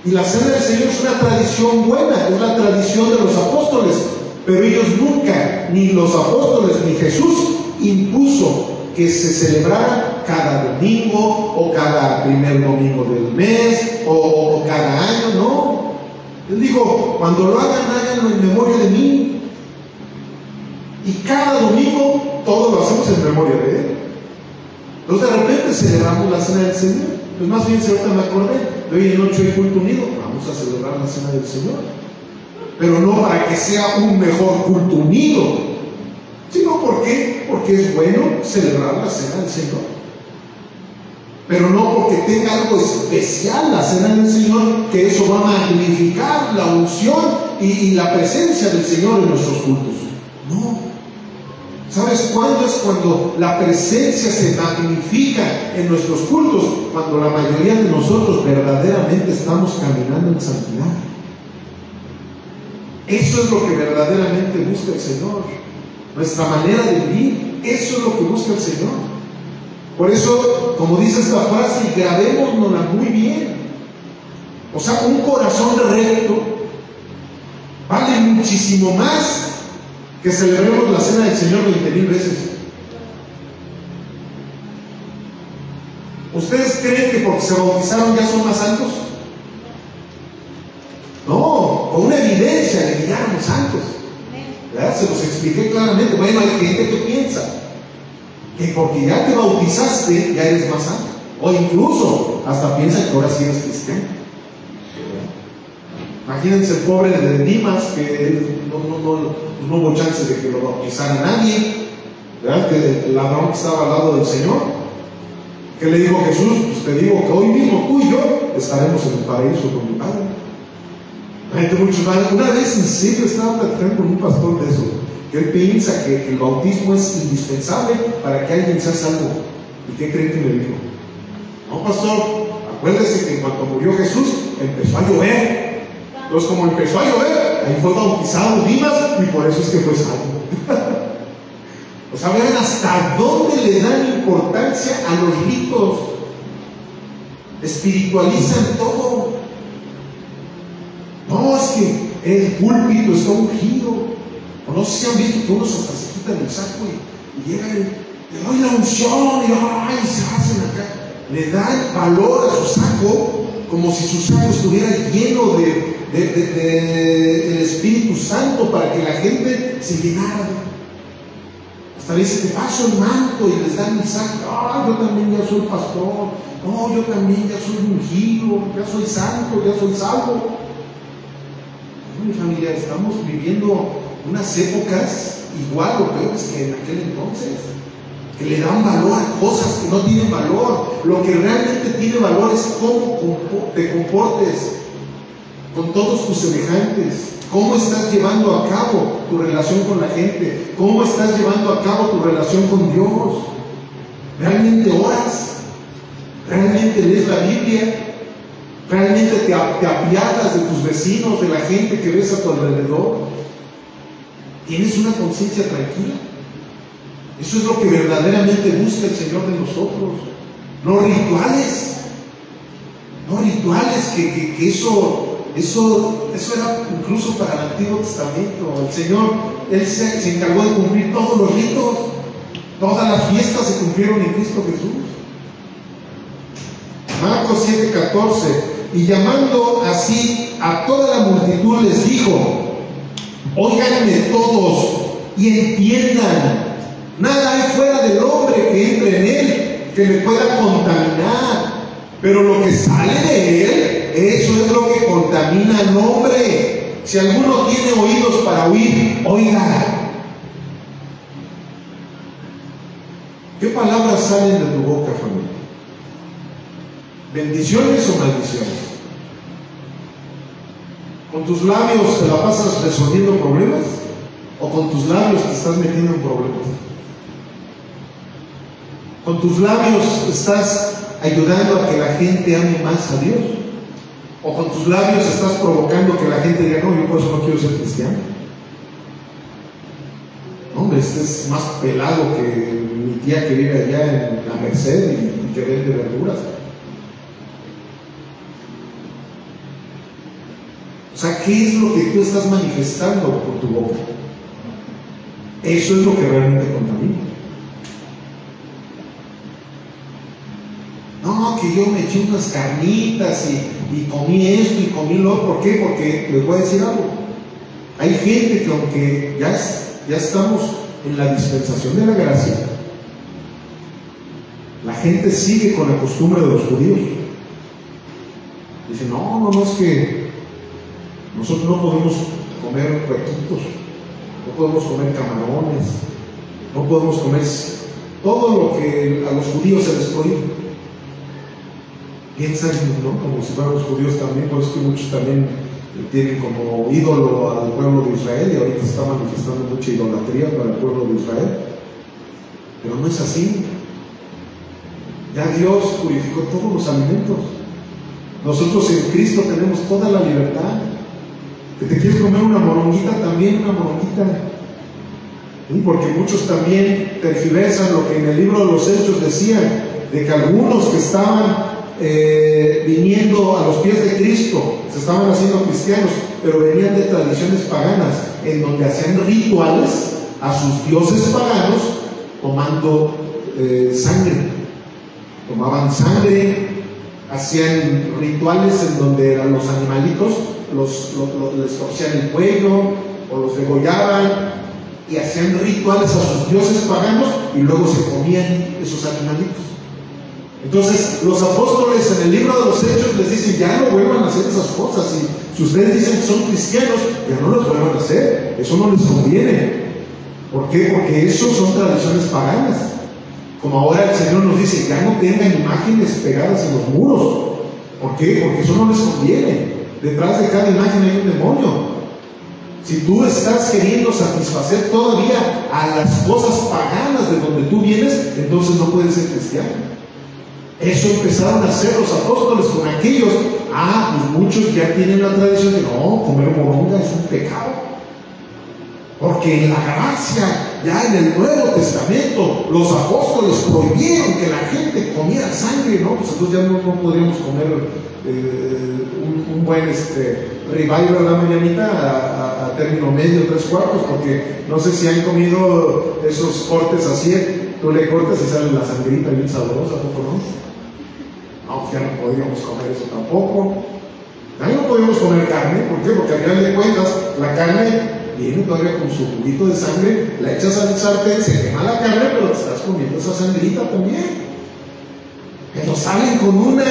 Y la Cena del Señor es una tradición buena, es la tradición de los apóstoles, pero ellos nunca, ni los apóstoles ni Jesús, impuso que se celebrara cada domingo o cada primer domingo del mes o cada año, no. Él dijo, cuando lo hagan, háganlo en memoria de mí. Y cada domingo todos lo hacemos en memoria de Él. Entonces de repente celebramos la Cena del Señor. Pues más bien, si ahorita me acordé, de hoy en noche hay culto unido, vamos a celebrar la Cena del Señor. Pero no para que sea un mejor culto unido, sino porque es bueno celebrar la Cena del Señor. Pero no porque tenga algo especial la Cena del Señor, que eso va a magnificar la unción y la presencia del Señor en nuestros cultos. No. ¿Sabes cuándo es cuando la presencia se magnifica en nuestros cultos? Cuando la mayoría de nosotros verdaderamente estamos caminando en santidad. Eso es lo que verdaderamente busca el Señor. Nuestra manera de vivir, eso es lo que busca el Señor. Por eso, como dice esta frase, grabémonosla muy bien. O sea, un corazón recto vale muchísimo más que celebremos la Cena del Señor 20,000 veces. ¿Ustedes creen que porque se bautizaron ya son más santos? No, con una evidencia de que ya éramos santos. ¿Verdad? Se los expliqué claramente. Bueno, hay gente que piensa que porque ya te bautizaste ya eres más santo, o incluso hasta piensan que ahora sí eres cristiano. Imagínense el pobre de Dimas, que no hubo chance de que lo bautizara nadie, ¿verdad? Que el ladrón que estaba al lado del Señor, que le dijo Jesús, pues te digo que hoy mismo tú y yo estaremos en el paraíso con mi Padre. Una vez en serio estaba platicando con un pastor de eso, que él piensa que el bautismo es indispensable para que alguien sea salvo. ¿Y qué creen que me dijo? No, pastor, acuérdese que en cuanto murió Jesús empezó a llover. Entonces, como empezó a llover, ahí fue bautizado Dimas y por eso es que fue salvo. O sea, vean hasta dónde le dan importancia a los ritos. Espiritualizan todo. No, es que el púlpito está ungido. O no sé si han visto que unos hasta se quitan el saco y llegan, le doy la unción y ay, se hacen acá. Le dan valor a su saco como si su saco estuviera lleno del Espíritu Santo para que la gente se llenara. Hasta dice, te paso el manto y les dan el saco. Ah, yo también ya soy pastor. No, yo también ya soy ungido, ya soy santo, ya soy salvo. Mi familia, estamos viviendo unas épocas igual o peores que en aquel entonces, que le dan valor a cosas que no tienen valor. Lo que realmente tiene valor es cómo te comportes con todos tus semejantes, cómo estás llevando a cabo tu relación con la gente, cómo estás llevando a cabo tu relación con Dios. ¿Realmente oras? ¿Realmente lees la Biblia? ¿Realmente te apiadas de tus vecinos, de la gente que ves a tu alrededor? ¿Tienes una conciencia tranquila? Eso es lo que verdaderamente busca el Señor de nosotros. No rituales. No rituales que eso Eso era incluso para el Antiguo Testamento. El Señor, Él se encargó de cumplir todos los ritos. Todas las fiestas se cumplieron en Cristo Jesús. Marcos 7:14. Y llamando así a toda la multitud les dijo: óiganme todos y entiendan, nada hay fuera del hombre que entre en él que le pueda contaminar, pero lo que sale de él, eso es lo que contamina al hombre. Si alguno tiene oídos para oír, oiga. ¿Qué palabras salen de tu boca, familia? ¿Bendiciones o maldiciones? ¿Con tus labios te la pasas resolviendo problemas? ¿O con tus labios te estás metiendo en problemas? ¿Con tus labios estás ayudando a que la gente ame más a Dios? ¿O con tus labios estás provocando que la gente diga: no, yo por eso no quiero ser cristiano? Hombre, este es más pelado que mi tía que vive allá en la Merced y que vende verduras. O sea, ¿qué es lo que tú estás manifestando con tu boca? Eso es lo que realmente contamina. No, que yo me eché unas carnitas y comí esto y comí lo otro. ¿Por qué? Porque les voy a decir algo. Hay gente que aunque ya estamos en la dispensación de la gracia, la gente sigue con la costumbre de los judíos. Dice: no, es que nosotros no podemos comer huequitos, no podemos comer camarones, no podemos comer todo lo que a los judíos se les prohíbe. Piensan, ¿no?, como si fueran los judíos también. Por eso que muchos también tienen como ídolo al pueblo de Israel, y ahorita está manifestando mucha idolatría para el pueblo de Israel. Pero no es así. Ya Dios purificó todos los alimentos. Nosotros en Cristo tenemos toda la libertad. Que te quieres comer una moronguita, también una moronguita. ¿Sí? Porque muchos también tergiversan lo que en el libro de los Hechos decían, de que algunos que estaban viniendo a los pies de Cristo se estaban haciendo cristianos, pero venían de tradiciones paganas, en donde hacían rituales a sus dioses paganos tomando sangre. Tomaban sangre, hacían rituales en donde eran los animalitos, les torcían el cuello o los degollaban, y hacían rituales a sus dioses paganos y luego se comían esos animalitos. Entonces los apóstoles en el libro de los Hechos les dicen: ya no vuelvan a hacer esas cosas, y si ustedes dicen que son cristianos, ya no las vuelvan a hacer, eso no les conviene. ¿Por qué? Porque eso son tradiciones paganas. Como ahora el Señor nos dice: ya no tengan imágenes pegadas en los muros. ¿Por qué? Porque eso no les conviene. Detrás de cada imagen hay un demonio. Si tú estás queriendo satisfacer todavía a las cosas paganas de donde tú vienes, entonces no puedes ser cristiano. Eso empezaron a hacer los apóstoles con aquellos. Pues muchos ya tienen la tradición de: no, comer moronga es un pecado. Porque en la gracia, ya en el Nuevo Testamento, los apóstoles prohibieron que la gente comiera sangre, ¿no? Pues entonces ya no podríamos comer un buen revival a la mañanita a término medio, 3/4, porque no sé si han comido esos cortes así. Tú le cortas y sale la sangrita bien sabrosa, ¿poco no? No, pues ya no podríamos comer eso tampoco. También no podríamos comer carne. ¿Por qué? Porque al final de cuentas la carne viene todavía con su juguito de sangre, la echas al sartén, se quema la carne, pero te estás comiendo esa sangrita también. Pero salen con una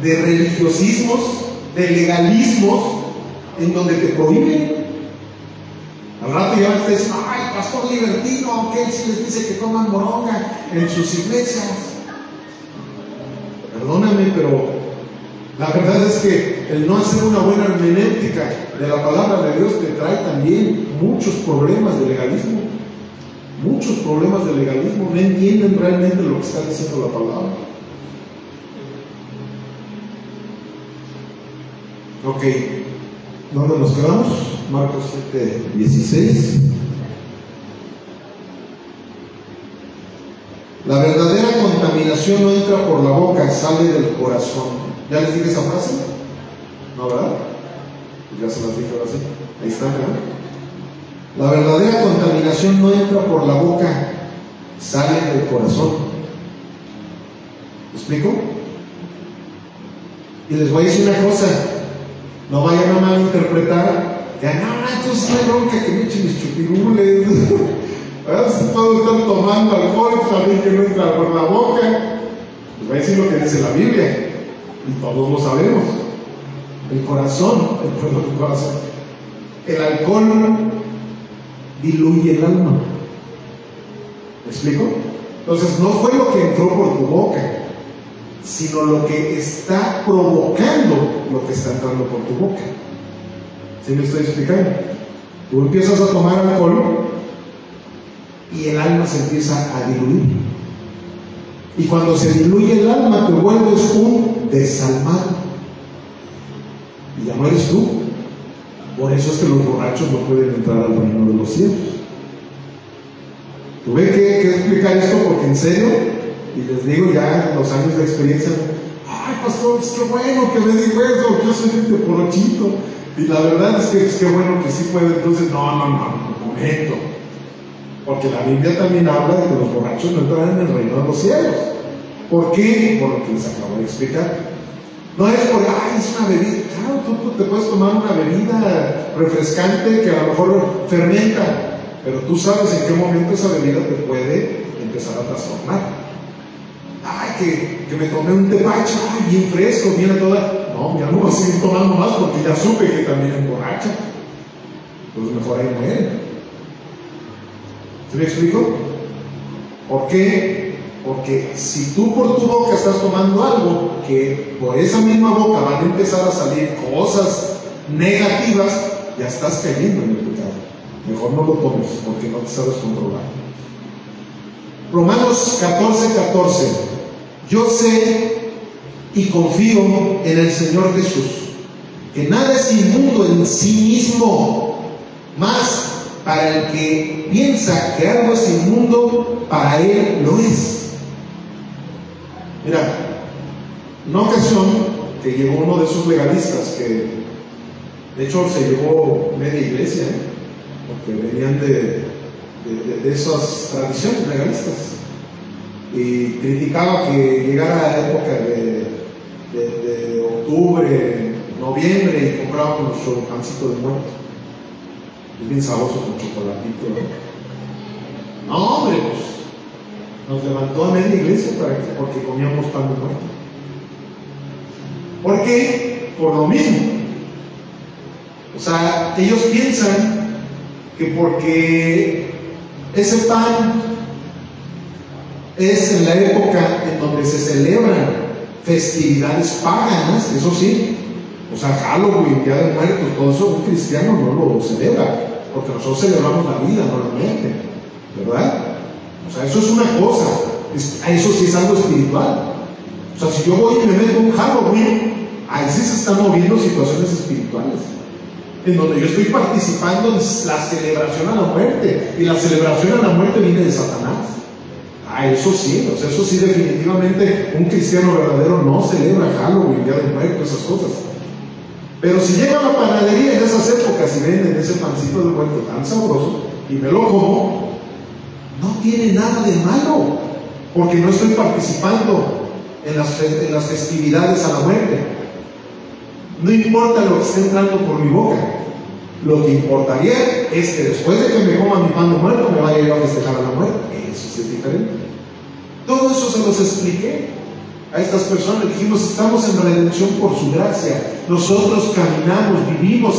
de religiosismos, de legalismos, en donde te prohíben. Al rato ya te dicen: ay, pastor libertino, que él sí les dice que coman moronga en sus iglesias. Perdóname, pero la verdad es que el no hacer una buena hermenéutica de la palabra de Dios te trae también muchos problemas de legalismo. Muchos problemas de legalismo. No entienden realmente lo que está diciendo la palabra. Ok, ¿dónde nos quedamos? Marcos 7:16. La verdadera contaminación no entra por la boca, sale del corazón. ¿Ya les dije esa frase? ¿No, verdad? Pues ya se las dije ahora sí. Ahí está, ¿verdad? La verdadera contaminación no entra por la boca, sale del corazón. ¿Me explico? Y les voy a decir una cosa, no vayan a malinterpretar, que no, entonces no hay bronca que me echen mis chupirules. Puedo estar tomando alcohol, también que no entra por la boca. Les voy a decir lo que dice la Biblia, y todos lo sabemos. El corazón, el corazón. El alcohol diluye el alma. ¿Me explico? Entonces no fue lo que entró por tu boca, sino lo que está provocando lo que está entrando por tu boca. ¿Sí me estoy explicando? Tú empiezas a tomar alcohol y el alma se empieza a diluir. Y cuando se diluye el alma, te vuelves un desalmado. Y ya no eres tú. Por eso es que los borrachos no pueden entrar al reino de los cielos. Tuve que explicar esto porque en serio, y les digo ya los años de experiencia, ay pastor, es que bueno que me dijo eso, yo soy un borrachito. Y la verdad es que bueno que sí puede. Entonces, no, un momento. Porque la Biblia también habla de que los borrachos no entrarán en el reino de los cielos. ¿Por qué? Por lo que les acabo de explicar. No es porque, es una bebida. Claro, tú te puedes tomar una bebida refrescante que a lo mejor fermenta, pero tú sabes en qué momento esa bebida te puede empezar a trastornar. Que me tomé un tepache, bien fresco, bien a toda. No, ya no voy a seguir tomando más porque ya supe que también emborracha. Pues mejor ahí muere. ¿Se me explico? ¿Por qué? Porque si tú por tu boca estás tomando algo, que por esa misma boca van a empezar a salir cosas negativas, ya estás cayendo en el pecado. Mejor no lo tomes porque no te sabes controlar. Romanos 14:14. Yo sé y confío en el Señor Jesús, que nada es inmundo en sí mismo, mas para el que piensa que algo es inmundo, para él lo es. Mira, una ocasión que llegó uno de esos legalistas que de hecho se llevó media iglesia, porque venían de esas tradiciones legalistas, y criticaba que llegara la época de octubre, noviembre, y comprábamos nuestro pancito de muerto. Es bien sabroso con chocolatito, ¿no? No, hombre, pues nos levantó a media iglesia porque comíamos pan de muerto. ¿Por qué? Por lo mismo. O sea, ellos piensan que porque ese pan es en la época en donde se celebran festividades paganas, eso sí, o sea, Halloween, Día de Muertos, todo eso un cristiano no lo celebra, porque nosotros celebramos la vida, no la muerte, ¿verdad? O sea, eso es una cosa, eso sí es algo espiritual. O sea, si yo voy y me meto un Halloween, ahí sí se están moviendo situaciones espirituales, en donde yo estoy participando en la celebración a la muerte, y la celebración a la muerte viene de Satanás. Eso sí, o sea, eso sí, definitivamente un cristiano verdadero no celebra Halloween, Día de Muertos, esas cosas. Pero si llega a la panadería en esas épocas y venden ese pancito de muerto tan sabroso y me lo como, no tiene nada de malo, porque no estoy participando en las festividades a la muerte. No importa lo que esté entrando por mi boca. Lo que importaría es que después de que me coma mi pan de muerto me vaya a ir a festejar a la muerte. Eso sí es diferente. Todo eso se los expliqué a estas personas. Dijimos, estamos en redención por su gracia. Nosotros caminamos, vivimos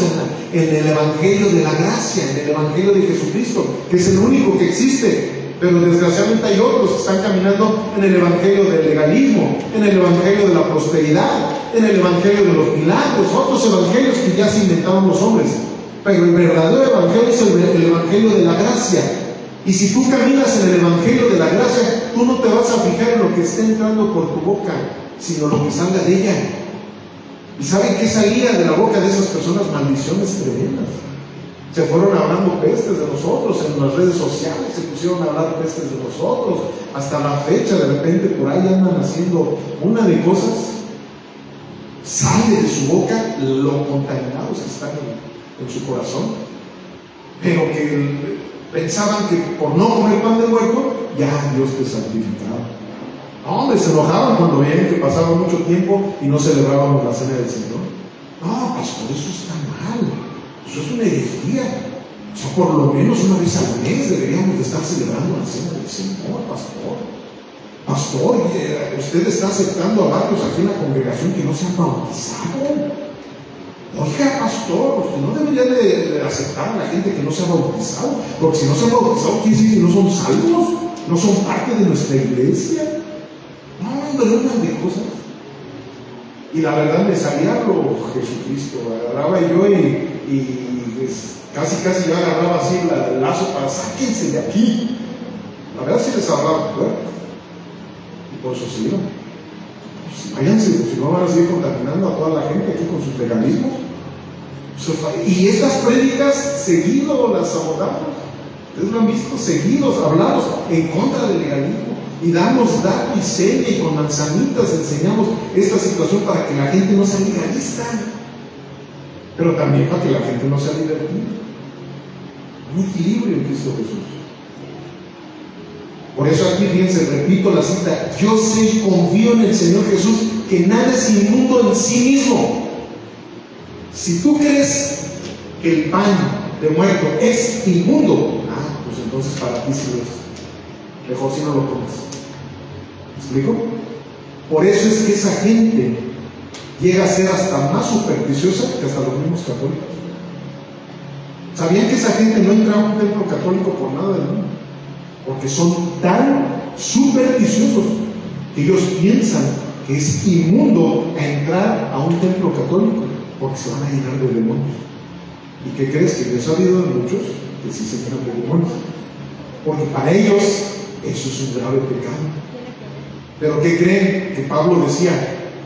en el Evangelio de la gracia, en el Evangelio de Jesucristo, que es el único que existe. Pero desgraciadamente hay otros que están caminando en el Evangelio del legalismo, en el Evangelio de la prosperidad, en el Evangelio de los milagros, otros evangelios que ya se inventaron los hombres. Pero el verdadero Evangelio es el Evangelio de la gracia. Y si tú caminas en el Evangelio de la gracia, tú no te vas a fijar en lo que está entrando por tu boca, sino lo que salga de ella. ¿Y saben qué salía de la boca de esas personas? Maldiciones tremendas. Se fueron hablando pestes de nosotros en las redes sociales, se pusieron a hablar pestes de nosotros. Hasta la fecha, de repente, por ahí andan haciendo una de cosas. sale de su boca lo contaminados que están en su corazón, pero que pensaban que por no comer pan de muerto, ya Dios te santificaba. No, hombre, se enojaban cuando veían que pasaba mucho tiempo y no celebrábamos la cena del Señor. No, pastor, eso está mal, eso es una herejía. O sea, por lo menos una vez al mes deberíamos de estar celebrando la cena del Señor, pastor. Pastor, usted está aceptando a varios aquí en la congregación que no se han bautizado. Oiga, pastor, usted no debería de aceptar a la gente que no se ha bautizado, porque si no se han bautizado quiere decir que no son salvos, no son parte de nuestra iglesia. No, hombre, una de cosas. Y la verdad me salía lo Jesucristo, agarraba yo y pues, casi yo agarraba así el lazo para sáquense de aquí. La verdad sí les hablaba fuerte. Y por eso se iban. Pues, váyanse, si no van a seguir contaminando a toda la gente aquí con sus legalismos. Y estas prédicas seguido las abordamos. Ustedes lo han visto, seguidos, hablados en contra del legalismo. Y damos dato y seña y con manzanitas enseñamos esta situación para que la gente no sea legalista, pero también para que la gente no sea libertina. Un equilibrio en Cristo Jesús. Por eso aquí, fíjense, repito la cita: yo sé y confío en el Señor Jesús, que nada es inmundo en sí mismo. Si tú crees que el pan de muerto es inmundo, pues entonces para ti sí lo es. Mejor si no lo comes. ¿Me explico? Por eso es que esa gente llega a ser hasta más supersticiosa que hasta los mismos católicos. ¿Sabían que esa gente no entra a un templo católico por nada del mundo? Porque son tan supersticiosos que ellos piensan que es inmundo entrar a un templo católico, porque se van a llenar de demonios. ¿Y qué crees? Que yo he sabido de muchos que sí se llenan de demonios, porque para ellos eso es un grave pecado. Pero ¿qué creen? Que Pablo decía: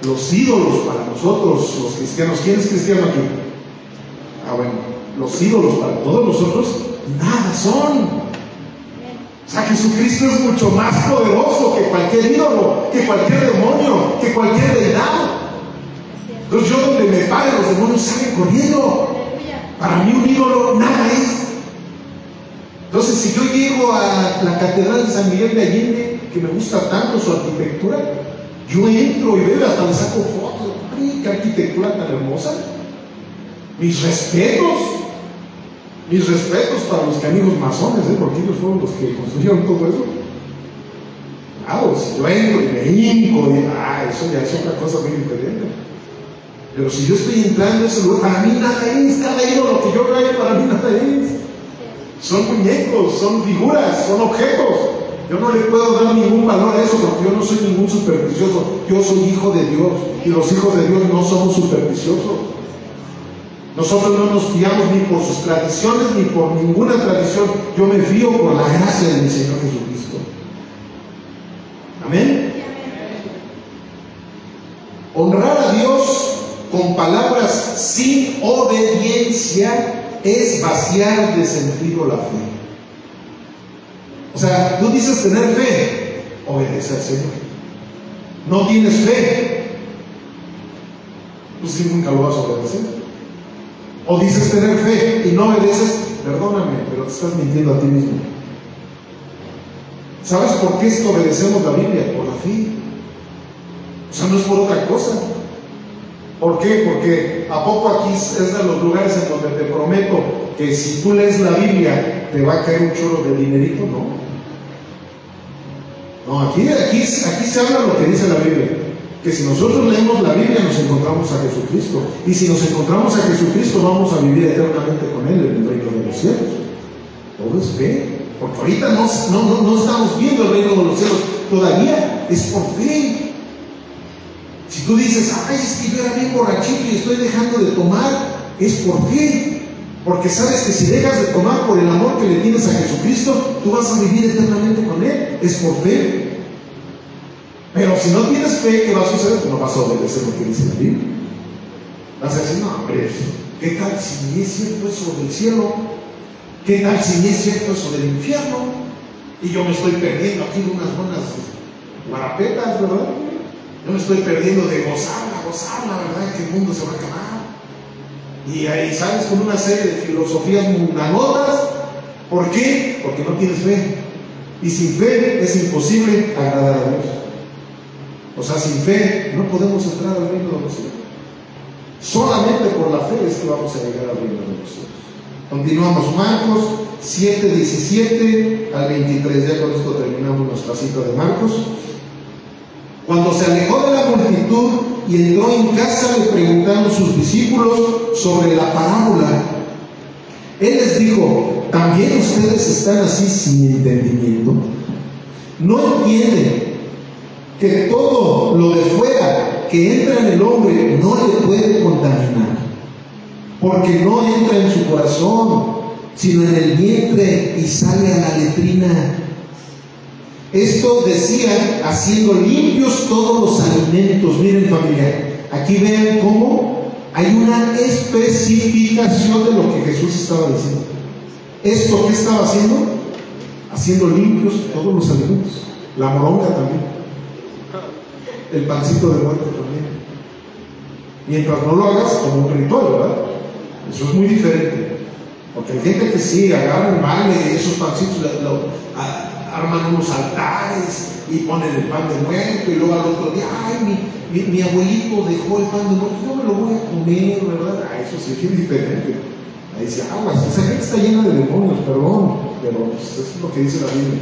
los ídolos para nosotros, los cristianos. ¿Quién es cristiano aquí? Bueno, los ídolos para todos nosotros nada son. O sea, Jesucristo es mucho más poderoso que cualquier ídolo, que cualquier demonio, que cualquier deidad. Entonces yo donde me pare, los demonios salen corriendo. Para mí un ídolo nada es. Entonces, si yo llego a la Catedral de San Miguel de Allende, que me gusta tanto su arquitectura, yo entro y veo, hasta le saco fotos. ¡Ay, qué arquitectura tan hermosa! Mis respetos para los amigos masones, porque ellos fueron los que construyeron todo eso. Claro, si yo entro y me hinco, eso ya es otra cosa muy diferente. Pero si yo estoy entrando a ese lugar, para mí nada es. Cada ídolo que yo veo ahí, para mí nada es. Son muñecos, son figuras, son objetos. Yo no le puedo dar ningún valor a eso, porque yo no soy ningún supersticioso. Yo soy hijo de Dios, y los hijos de Dios no somos supersticiosos. Nosotros no nos fiamos ni por sus tradiciones ni por ninguna tradición. Yo me fío por la gracia de mi Señor Jesucristo. Amén. Honrar a Dios con palabras sin obediencia es vaciar de sentido la fe. O sea, tú dices tener fe, obedece al Señor. No tienes fe, pues sí, nunca lo vas a obedecer. O dices tener fe y no obedeces, perdóname, pero te estás mintiendo a ti mismo. ¿Sabes por qué es que obedecemos la Biblia? Por la fe. O sea, no es por otra cosa. ¿Por qué? Porque ¿a poco aquí es de los lugares en donde te prometo que si tú lees la Biblia te va a caer un chorro de dinerito? No, aquí se habla lo que dice la Biblia, que si nosotros leemos la Biblia nos encontramos a Jesucristo, y si nos encontramos a Jesucristo vamos a vivir eternamente con Él en el reino de los cielos. Todo es fe, porque ahorita no estamos viendo el reino de los cielos todavía, es por fe. Si tú dices, es que yo era bien borrachito y estoy dejando de tomar, es por fe, porque sabes que si dejas de tomar por el amor que le tienes a Jesucristo, tú vas a vivir eternamente con Él, es por fe. Pero si no tienes fe, ¿qué va a suceder? Pues no vas a obedecer lo que dice la Biblia. Vas a decir, no, hombre, ¿qué tal si ni es cierto eso del cielo? ¿Qué tal si ni es cierto eso del infierno? Y yo me estoy perdiendo aquí de unas buenas guarapetas, ¿verdad? Yo me estoy perdiendo de gozar, la verdad, que el mundo se va a acabar. Y ahí sales con una serie de filosofías mundanotas. ¿Por qué? Porque no tienes fe. Y sin fe es imposible agradar a Dios. O sea, sin fe no podemos entrar al reino de los cielos. Solamente por la fe es que vamos a llegar al reino de los cielos. Continuamos, Marcos 7, 17 al 23. Ya con esto terminamos nuestra cita de Marcos. Cuando se alejó de la multitud y entró en casa, le preguntaron sus discípulos sobre la parábola. Él les dijo: ¿también ustedes están así sin entendimiento? ¿No entienden que todo lo de fuera que entra en el hombre no le puede contaminar? Porque no entra en su corazón, sino en el vientre y sale a la letrina. Esto decía haciendo limpios todos los alimentos. Miren, familia, aquí vean cómo hay una especificación de lo que Jesús estaba diciendo. ¿Esto qué estaba haciendo? Haciendo limpios todos los alimentos. La moronga también, el pancito de muerto también. Mientras no lo hagas como un ritual, ¿verdad? Eso es muy diferente. Porque hay gente que sí, agarran, vale, esos pancitos, arman unos altares y ponen el pan de muerto, y luego al otro día, ay, mi abuelito dejó el pan de muerto, yo me lo voy a comer, ¿verdad? Eso sí es diferente. Ahí dice, esa gente está llena de demonios, perdón, pero pues, eso es lo que dice la Biblia.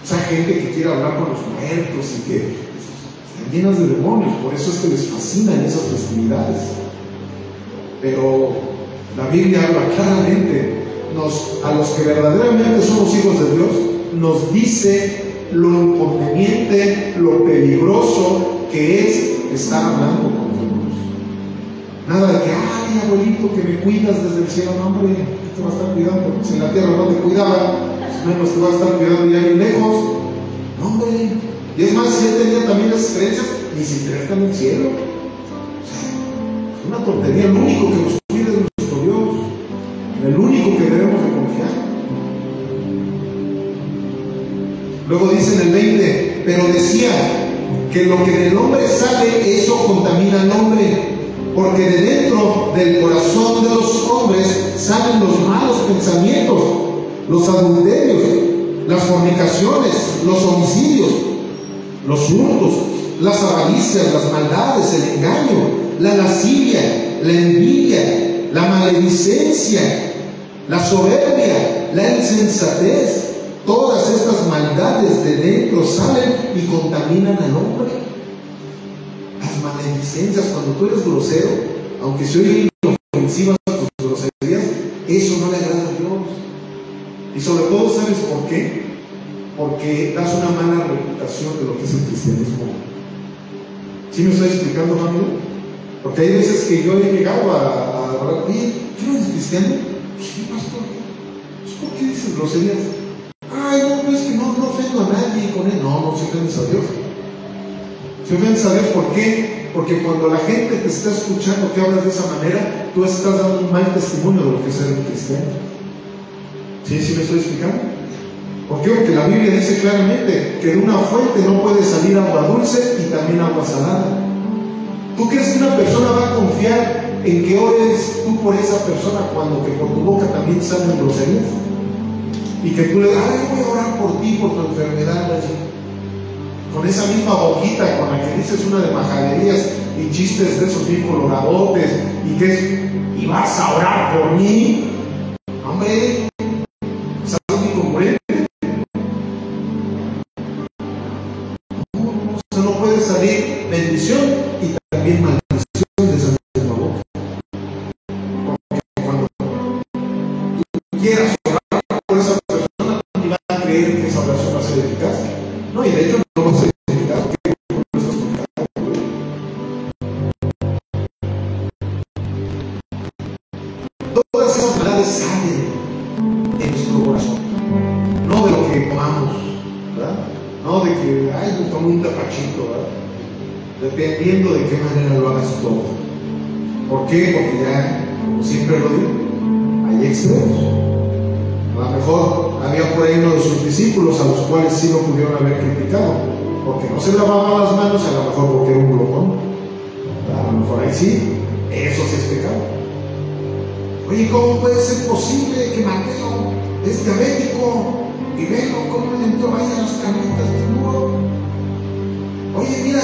Esa gente que quiere hablar con los muertos y que están llenas de demonios, por eso es que les fascinan esas festividades. Pero la Biblia habla claramente, a los que verdaderamente somos hijos de Dios, nos dice lo inconveniente, lo peligroso que es estar hablando con Dios. Nada de que, ay, abuelito, que me cuidas desde el cielo. No, hombre, ¿qué te va a estar cuidando? Si en la tierra no te cuidaba, pues menos te va a estar cuidando ya bien lejos. No, hombre. Y es más, si él tenía también esas creencias, ni siquiera está en el cielo. O sea, es una tontería. El único que nos cuida es nuestro Dios, el único que debemos de confiar. Luego dice en el 20, pero decía que lo que del hombre sale, eso contamina al hombre, porque de dentro del corazón de los hombres salen los malos pensamientos, los adulterios, las fornicaciones, los homicidios, los hurtos, las avaricias, las maldades, el engaño, la lascivia, la envidia, la maledicencia, la soberbia, la insensatez. Todas estas maldades de dentro salen y contaminan al hombre. Las maledicencias, cuando tú eres grosero, aunque se oyen inofensivas tus groserías, eso no le agrada a Dios. Y sobre todo, ¿sabes por qué? Porque das una mala reputación de lo que es el cristianismo. ¿Sí me estoy explicando, familia? Porque hay veces que yo he llegado a hablar, oye, ¿tú no eres cristiano? Sí, pastor. ¿Por qué dices groserías? Ay, no, es que no ofendo a nadie con él. No se ofendes a Dios. Se ofendes a Dios, ¿por qué? Porque cuando la gente te está escuchando que hablas de esa manera, tú estás dando un mal testimonio de lo que es ser un cristiano. ¿Sí me estoy explicando? ¿Por qué? Porque la Biblia dice claramente que de una fuente no puede salir agua dulce y también agua salada. ¿Tú crees que una persona va a confiar en que ores tú por esa persona cuando que por tu boca también salen groserías? Y que tú le digas, ay, voy a orar por ti, por tu enfermedad, así. Con esa misma boquita con la que dices una de majaderías y chistes de esos bien coloradotes, y vas a orar por mí. Hombre, es algo incongruente. O sea, no puede salir bendición y también maldición de esa misma boca. Porque cuando tú quieras orar por esa persona, no van a creer que esa oración va a ser eficaz. No, y de hecho no va a ser eficaz. Todas esas maldades salen de nuestro corazón, no de lo que comamos, ¿verdad? No de que, ay, me tomo un tapachito, ¿verdad? Dependiendo de qué manera lo hagas todo. ¿Por qué? Porque ya, como siempre lo digo, hay extremos. A lo mejor había por ahí uno de sus discípulos a los cuales sí lo pudieron haber criticado, porque no se lavaba las manos, a lo mejor porque era un glotón, a lo mejor ahí sí, eso sí es pecado. Oye, ¿cómo puede ser posible que Mateo es diabético y velo cómo le entró ahí a las carnitas del muro? Oye, mira,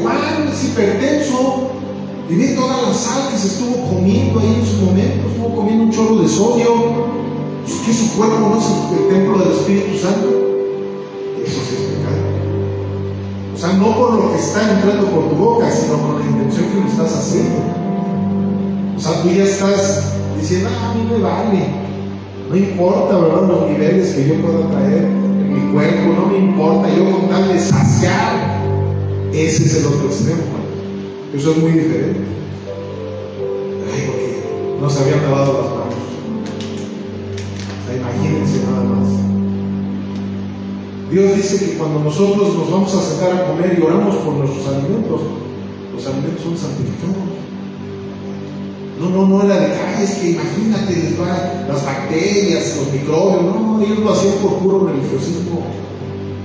Juan es hipertenso y ve toda la sal que se estuvo comiendo ahí en su momento, estuvo comiendo un chorro de sodio, pues que su cuerpo no es el templo del Espíritu Santo. Eso sí es pecado. O sea, no por lo que está entrando por tu boca, sino por la intención que lo estás haciendo. O sea, tú ya estás diciendo, a mí me vale, no importa, ¿verdad?, los niveles que yo pueda traer en mi cuerpo, no me importa, yo con tal de saciar. Ese es el otro extremo. Eso es muy diferente. Ay, porque no se habían lavado las manos. O sea, imagínense nada más. Dios dice que cuando nosotros nos vamos a sentar a comer y oramos por nuestros alimentos, los alimentos son santificados. No era de que, es que imagínate, les van las bacterias, los microbios. No, ellos lo hacían por puro religiosismo.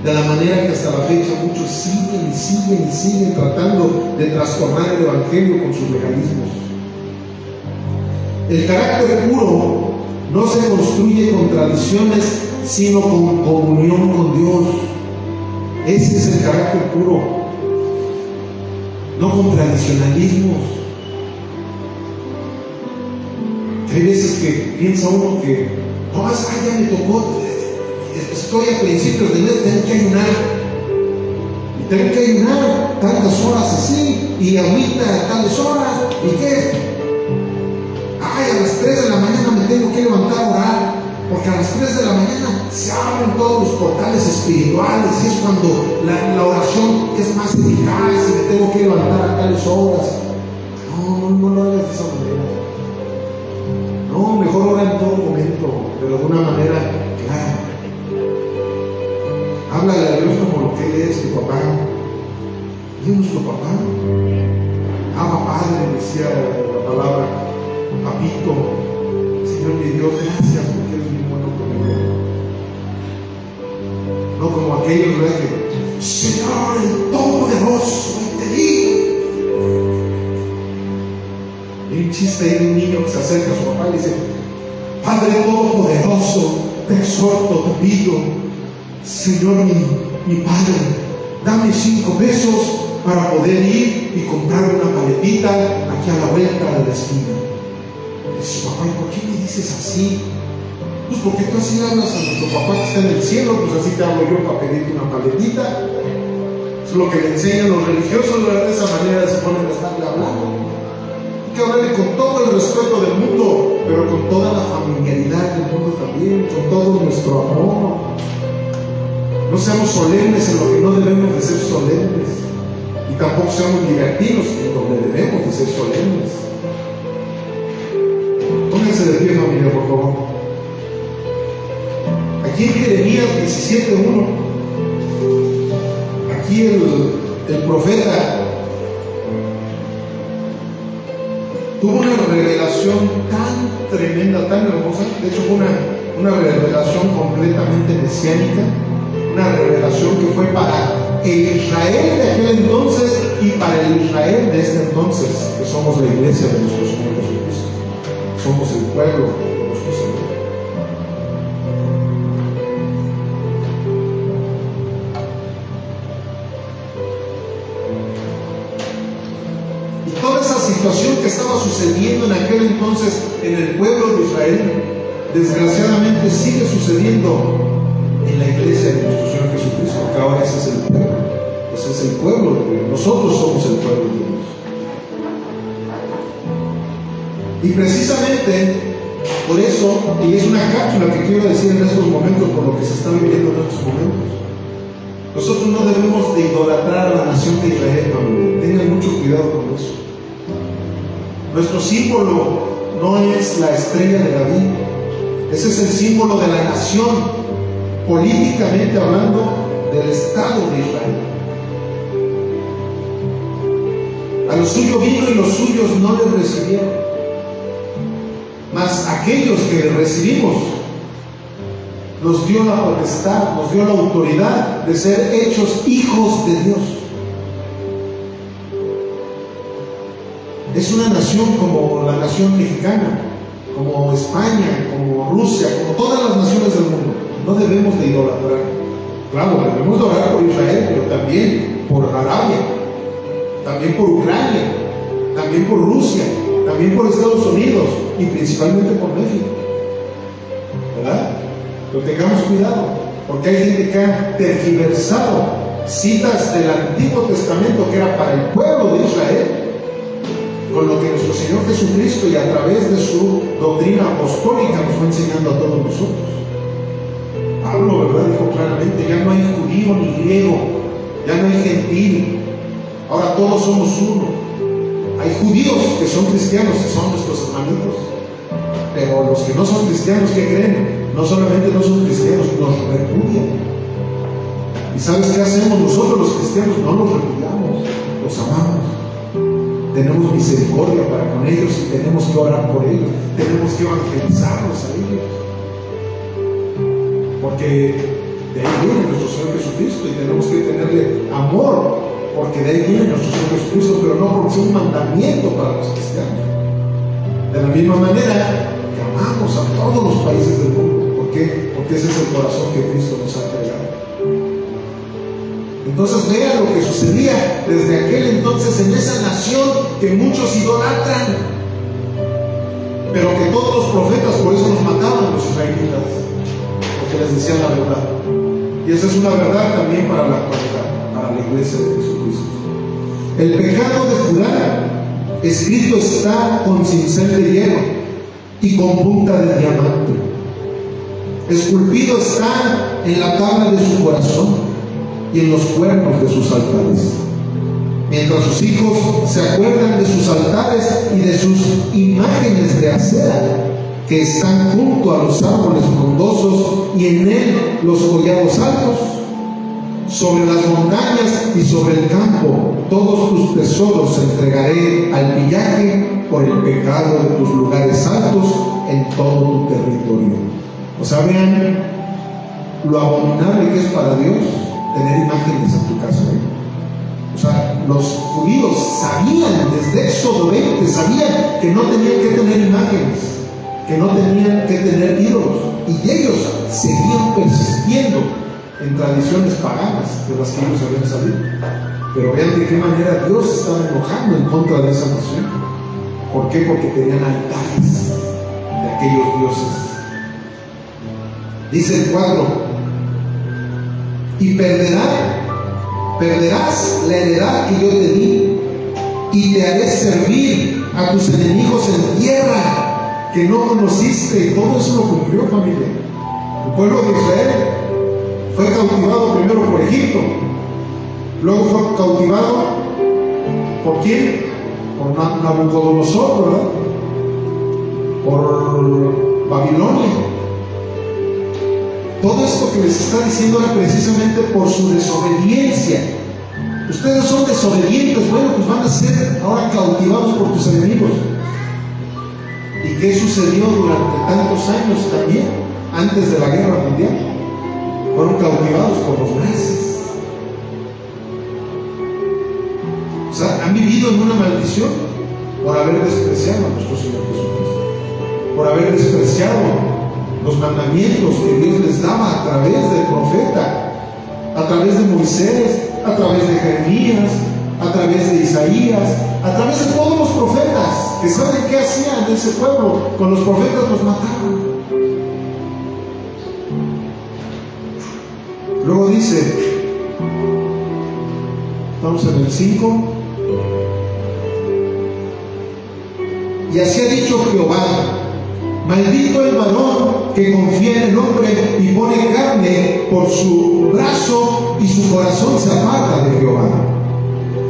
De la manera que hasta la fecha muchos siguen tratando de transformar el evangelio con sus legalismos. El carácter puro no se construye con tradiciones, sino con comunión con Dios. Ese es el carácter puro, no con tradicionalismos. Hay veces que piensa uno que, no, ya me tocó, estoy a principios de mes, tengo que ayunar. Y tengo que ayunar tantas horas así, y ahorita tales horas, ¿y qué? A las 3 de la mañana me tengo que levantar a orar, porque a las 3 de la mañana se abren todos los portales espirituales, y es cuando la oración es más eficaz, y me tengo que levantar a tales horas. No lo hagas de esa manera. No, mejor ora en todo momento, pero de una manera clara. Háblale a Dios como lo que Él es, tu papá. Él es nuestro papá. Abba Padre, decía la palabra, papito. Señor mi Dios, gracias porque eres muy bueno conmigo. No como aquellos, ¿verdad?, que, Señor, el Todopoderoso, te digo. Hay un chiste de un niño que se acerca a su papá y dice, Padre Todopoderoso, te exhorto, te pido, Señor mi Padre, dame 5 pesos para poder ir y comprar una paletita aquí a la vuelta de la esquina. Y dice, papá, ¿y por qué me dices así? Pues porque tú así hablas a nuestro papá que está en el cielo, pues así te hablo yo para pedirte una paletita. Eso es lo que le enseñan los religiosos, de esa manera se ponen a estarle hablando. Hay que hablarle con todo el respeto del mundo, pero con toda la familiaridad del mundo también, con todo nuestro amor. No seamos solemnes en lo que no debemos de ser solemnes, y tampoco seamos libertinos en donde debemos de ser solemnes. Pónganse de pie, familia, por favor. Aquí en Jeremías 17:1, aquí el profeta tuvo una revelación tan tremenda, tan hermosa. De hecho, fue una revelación completamente mesiánica, una revelación que fue para el Israel de aquel entonces y para el Israel de este entonces, que somos la iglesia de nuestro Señor Jesucristo. Somos el pueblo de nuestro Señor. Y toda esa situación que estaba sucediendo en aquel entonces en el pueblo de Israel, desgraciadamente sigue sucediendo en la iglesia de nuestro Señor Jesucristo, que ahora ese es el pueblo. Ese es el pueblo de Dios. Nosotros somos el pueblo de Dios. Y precisamente por eso, y es una cápsula que quiero decir en estos momentos, por lo que se está viviendo en estos momentos, nosotros no debemos de idolatrar a la nación de Israel, familia. Tengan mucho cuidado con eso. Nuestro símbolo no es la estrella de David. Ese es el símbolo de la nación, políticamente hablando, del Estado de Israel. A lo suyo vino y los suyos no le recibieron. Mas aquellos que le recibimos, nos dio la potestad, nos dio la autoridad de ser hechos hijos de Dios. Es una nación como la nación mexicana, como España, como Rusia, como todas las naciones del mundo. No debemos de idolatrar. Claro, debemos de orar por Israel, pero también por Arabia, también por Ucrania, también por Rusia, también por Estados Unidos y principalmente por México, ¿verdad? Pero tengamos cuidado, porque hay gente que ha tergiversado citas del Antiguo Testamento que era para el pueblo de Israel, con lo que nuestro Señor Jesucristo y a través de su doctrina apostólica nos va enseñando a todos nosotros. Pablo, ¿verdad?, dijo claramente: ya no hay judío ni griego, ya no hay gentil, ahora todos somos uno. Hay judíos que son cristianos, que son nuestros hermanitos, pero los que no son cristianos, ¿qué creen? No solamente no son cristianos, nos repudian. ¿Y sabes qué hacemos nosotros los cristianos? No los repudiamos, los amamos. Tenemos misericordia para con ellos y tenemos que orar por ellos, tenemos que evangelizarlos a ellos, porque de ahí viene nuestro Señor Jesucristo y tenemos que tenerle amor, porque de ahí viene nuestro Señor Jesucristo, pero no porque sea un mandamiento para los cristianos. De la misma manera que amamos a todos los países del mundo. ¿Por qué? Porque ese es el corazón que Cristo nos ha entregado. Entonces vean lo que sucedía desde aquel entonces en esa nación que muchos idolatran, pero que todos los profetas por eso nos mataban, los israelitas, porque les decían la verdad. Y esa es una verdad también para la actualidad, para la iglesia de Jesucristo. El pecado de Judá escrito está con cincel de hierro y con punta de diamante. Esculpido está en la tabla de su corazón y en los cuernos de sus altares. Mientras sus hijos se acuerdan de sus altares y de sus imágenes de acera que están junto a los árboles frondosos y en él los collados altos, sobre las montañas y sobre el campo todos tus tesoros entregaré al pillaje por el pecado de tus lugares altos en todo tu territorio. O sea, vean lo abominable que es para Dios tener imágenes en tu casa. O sea, los judíos sabían desde Éxodo 20, sabían que no tenían que tener imágenes, que no tenían que tener ídolos, y ellos seguían persistiendo en tradiciones paganas de las que ellos habían salido. Pero vean de qué manera Dios estaba enojando en contra de esa nación. ¿Por qué? Porque tenían altares de aquellos dioses. Dice el 4: y perderás la heredad que yo te di, y te haré servir a tus enemigos en tierra que no conociste. Todo eso lo cumplió, familia. El pueblo de Israel fue cautivado primero por Egipto, luego fue cautivado ¿por quién? Por Nabucodonosor, ¿verdad? Por Babilonia. Todo esto que les está diciendo era precisamente por su desobediencia. Ustedes son desobedientes, bueno, pues van a ser ahora cautivados por tus enemigos. ¿Y qué sucedió durante tantos años también, antes de la guerra mundial? Fueron cautivados por los nazis. O sea, han vivido en una maldición por haber despreciado a nuestro Señor Jesucristo, por haber despreciado los mandamientos que Dios les daba a través del profeta, a través de Moisés, a través de Jeremías, a través de Isaías, a través de todos los profetas que saben qué hacían ese pueblo. Con los profetas los mataban. Luego dice, estamos en el 5, y así ha dicho Jehová: maldito el varón que confía en el hombre y pone carne por su brazo y su corazón se aparta de Jehová.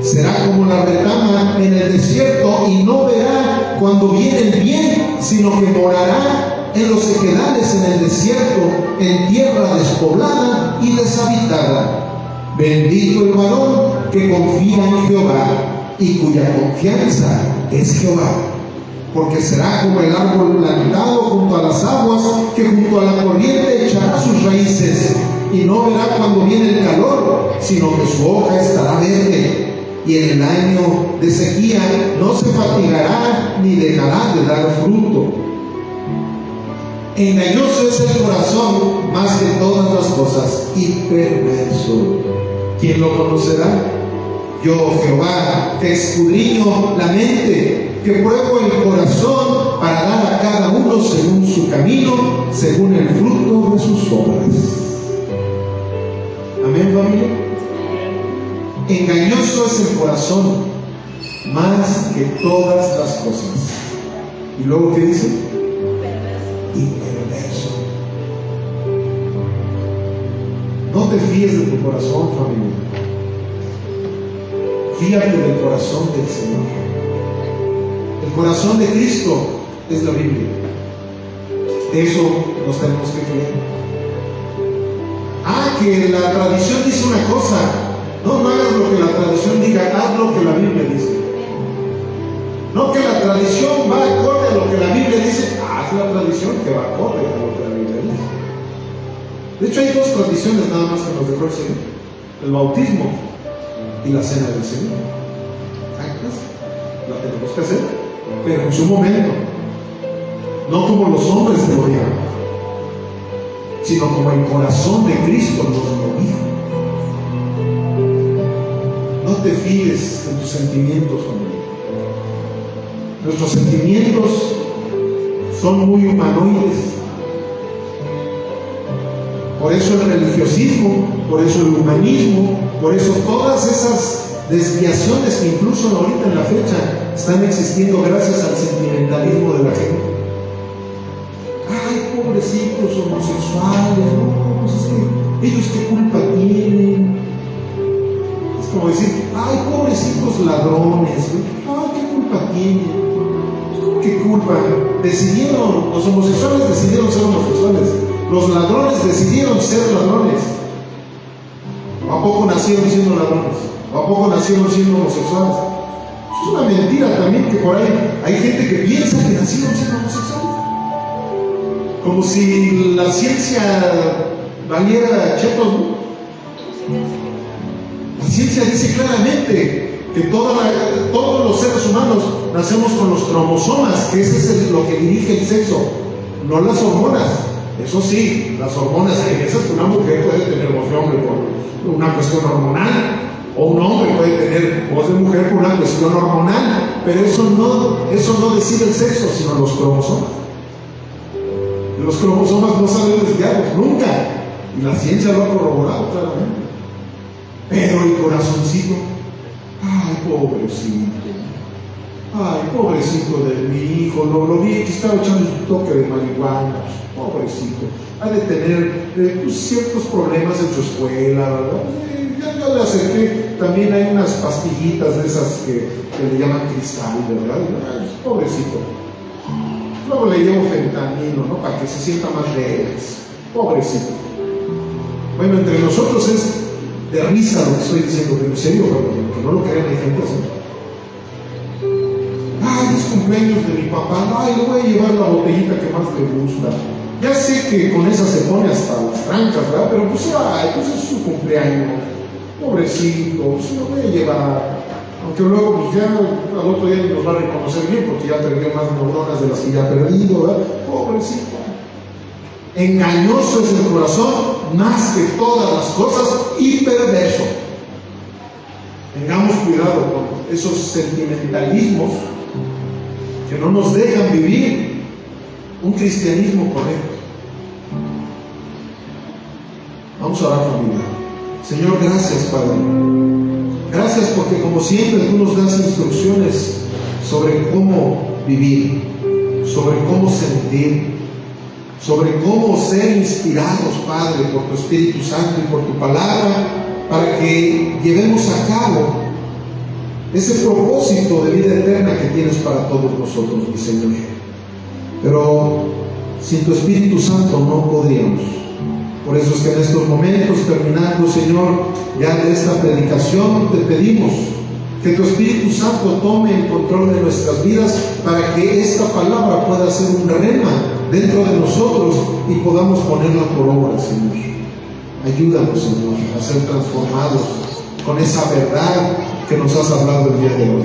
Será como la retama en el desierto y no verá cuando viene el bien, sino que morará en los sequedales en el desierto, en tierra despoblada y deshabitada. Bendito el varón que confía en Jehová y cuya confianza es Jehová, porque será como el árbol plantado junto a las aguas, que junto a la corriente echará sus raíces, y no verá cuando viene el calor, sino que su hoja estará verde, y en el año de sequía no se fatigará ni dejará de dar fruto. Engañoso es el corazón más que todas las cosas, y perverso. ¿Quién lo conocerá? Yo, Jehová, que escudriño la mente, que pruebo el corazón para dar a cada uno según su camino, según el fruto de sus obras. Amén, familia. Engañoso es el corazón más que todas las cosas. ¿Y luego qué dice? Y perverso. No te fíes de tu corazón, familia. Fíjate del corazón del Señor. El corazón de Cristo es la Biblia. De eso nos tenemos que fiar. Que la tradición dice una cosa. No hagas lo que la tradición diga, haz lo que la Biblia dice. No que la tradición va acorde a lo que la Biblia dice, haz la tradición que va acorde a lo que la Biblia dice. De hecho, hay dos tradiciones nada más que nos dejó el Señor: el bautismo y la cena del Señor. La tenemos que hacer, pero en su momento, no como los hombres de hoy, sino como el corazón de Cristo nos lo dijo. No te fíes en tus sentimientos, familia. Nuestros sentimientos son muy humanoides. Por eso el religiosismo, por eso el humanismo, por eso todas esas desviaciones que incluso ahorita en la fecha están existiendo gracias al sentimentalismo de la gente. Ay, pobrecitos homosexuales, no, pues es que ellos qué culpa tienen. Es como decir, ay, pobrecitos ladrones, ay, qué culpa tienen. ¿Qué culpa? Decidieron, los homosexuales decidieron ser homosexuales, los ladrones decidieron ser ladrones. ¿A poco nacieron siendo ladrones? ¿A poco nacieron siendo homosexuales? Es una mentira también, que por ahí hay gente que piensa que nacieron siendo homosexuales. Como si la ciencia valiera chetos, ¿no? La ciencia dice claramente que todos los seres humanos nacemos con los cromosomas, que ese es lo que dirige el sexo, no las hormonas. Eso sí, las hormonas, hay veces que una mujer puede tener voz de hombre por una cuestión hormonal, o un hombre puede tener voz de mujer por una cuestión hormonal, pero eso no decide el sexo, sino los cromosomas. Y los cromosomas no saben desviarlos nunca, y la ciencia lo ha corroborado claramente. Pero el corazoncito, ay, pobrecito de mi hijo, lo vi que estaba echando un toque de marihuana, pobrecito, ha de tener ciertos problemas en su escuela, ¿verdad? Ya le acerqué, también hay unas pastillitas de esas que le llaman cristal, ¿verdad? Ay, pobrecito. Luego le llevo fentanilo, ¿no? Para que se sienta más relax. Pobrecito. Bueno, entre nosotros es de risa lo que estoy diciendo, pero en serio, que no lo crean, hay gente así. Ay, es cumpleaños de mi papá, ay, le voy a llevar la botellita que más le gusta. Ya sé que con esa se pone hasta las trancas, ¿verdad? Pero pues, ay, pues es su cumpleaños. Pobrecito, se lo voy a llevar. Aunque luego, pues ya al otro día nos va a reconocer bien porque ya perdió más neuronas de las que ya ha perdido, ¿verdad? Pobrecito. Engañoso es el corazón más que todas las cosas y perverso. Tengamos cuidado con esos sentimentalismos que no nos dejan vivir un cristianismo correcto. Vamos a orar, familia. Señor, gracias, Padre. Gracias porque como siempre tú nos das instrucciones sobre cómo vivir, sobre cómo sentir, sobre cómo ser inspirados, Padre, por tu Espíritu Santo y por tu palabra, para que llevemos a cabo ese propósito de vida eterna que tienes para todos nosotros, mi Señor. Pero sin tu Espíritu Santo no podríamos. Por eso es que en estos momentos, terminando, Señor, ya de esta predicación, te pedimos Que tu Espíritu Santo tome el control de nuestras vidas para que esta palabra pueda ser un rema dentro de nosotros y podamos ponerla por obra, Señor. Ayúdanos, Señor, a ser transformados con esa verdad que nos has hablado el día de hoy.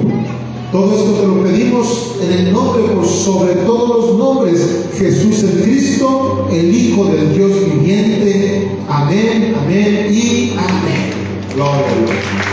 Todo esto te lo pedimos en el nombre, por sobre todos los nombres, Jesús el Cristo, el Hijo del Dios viviente. Amén, amén y amén. Gloria a Dios.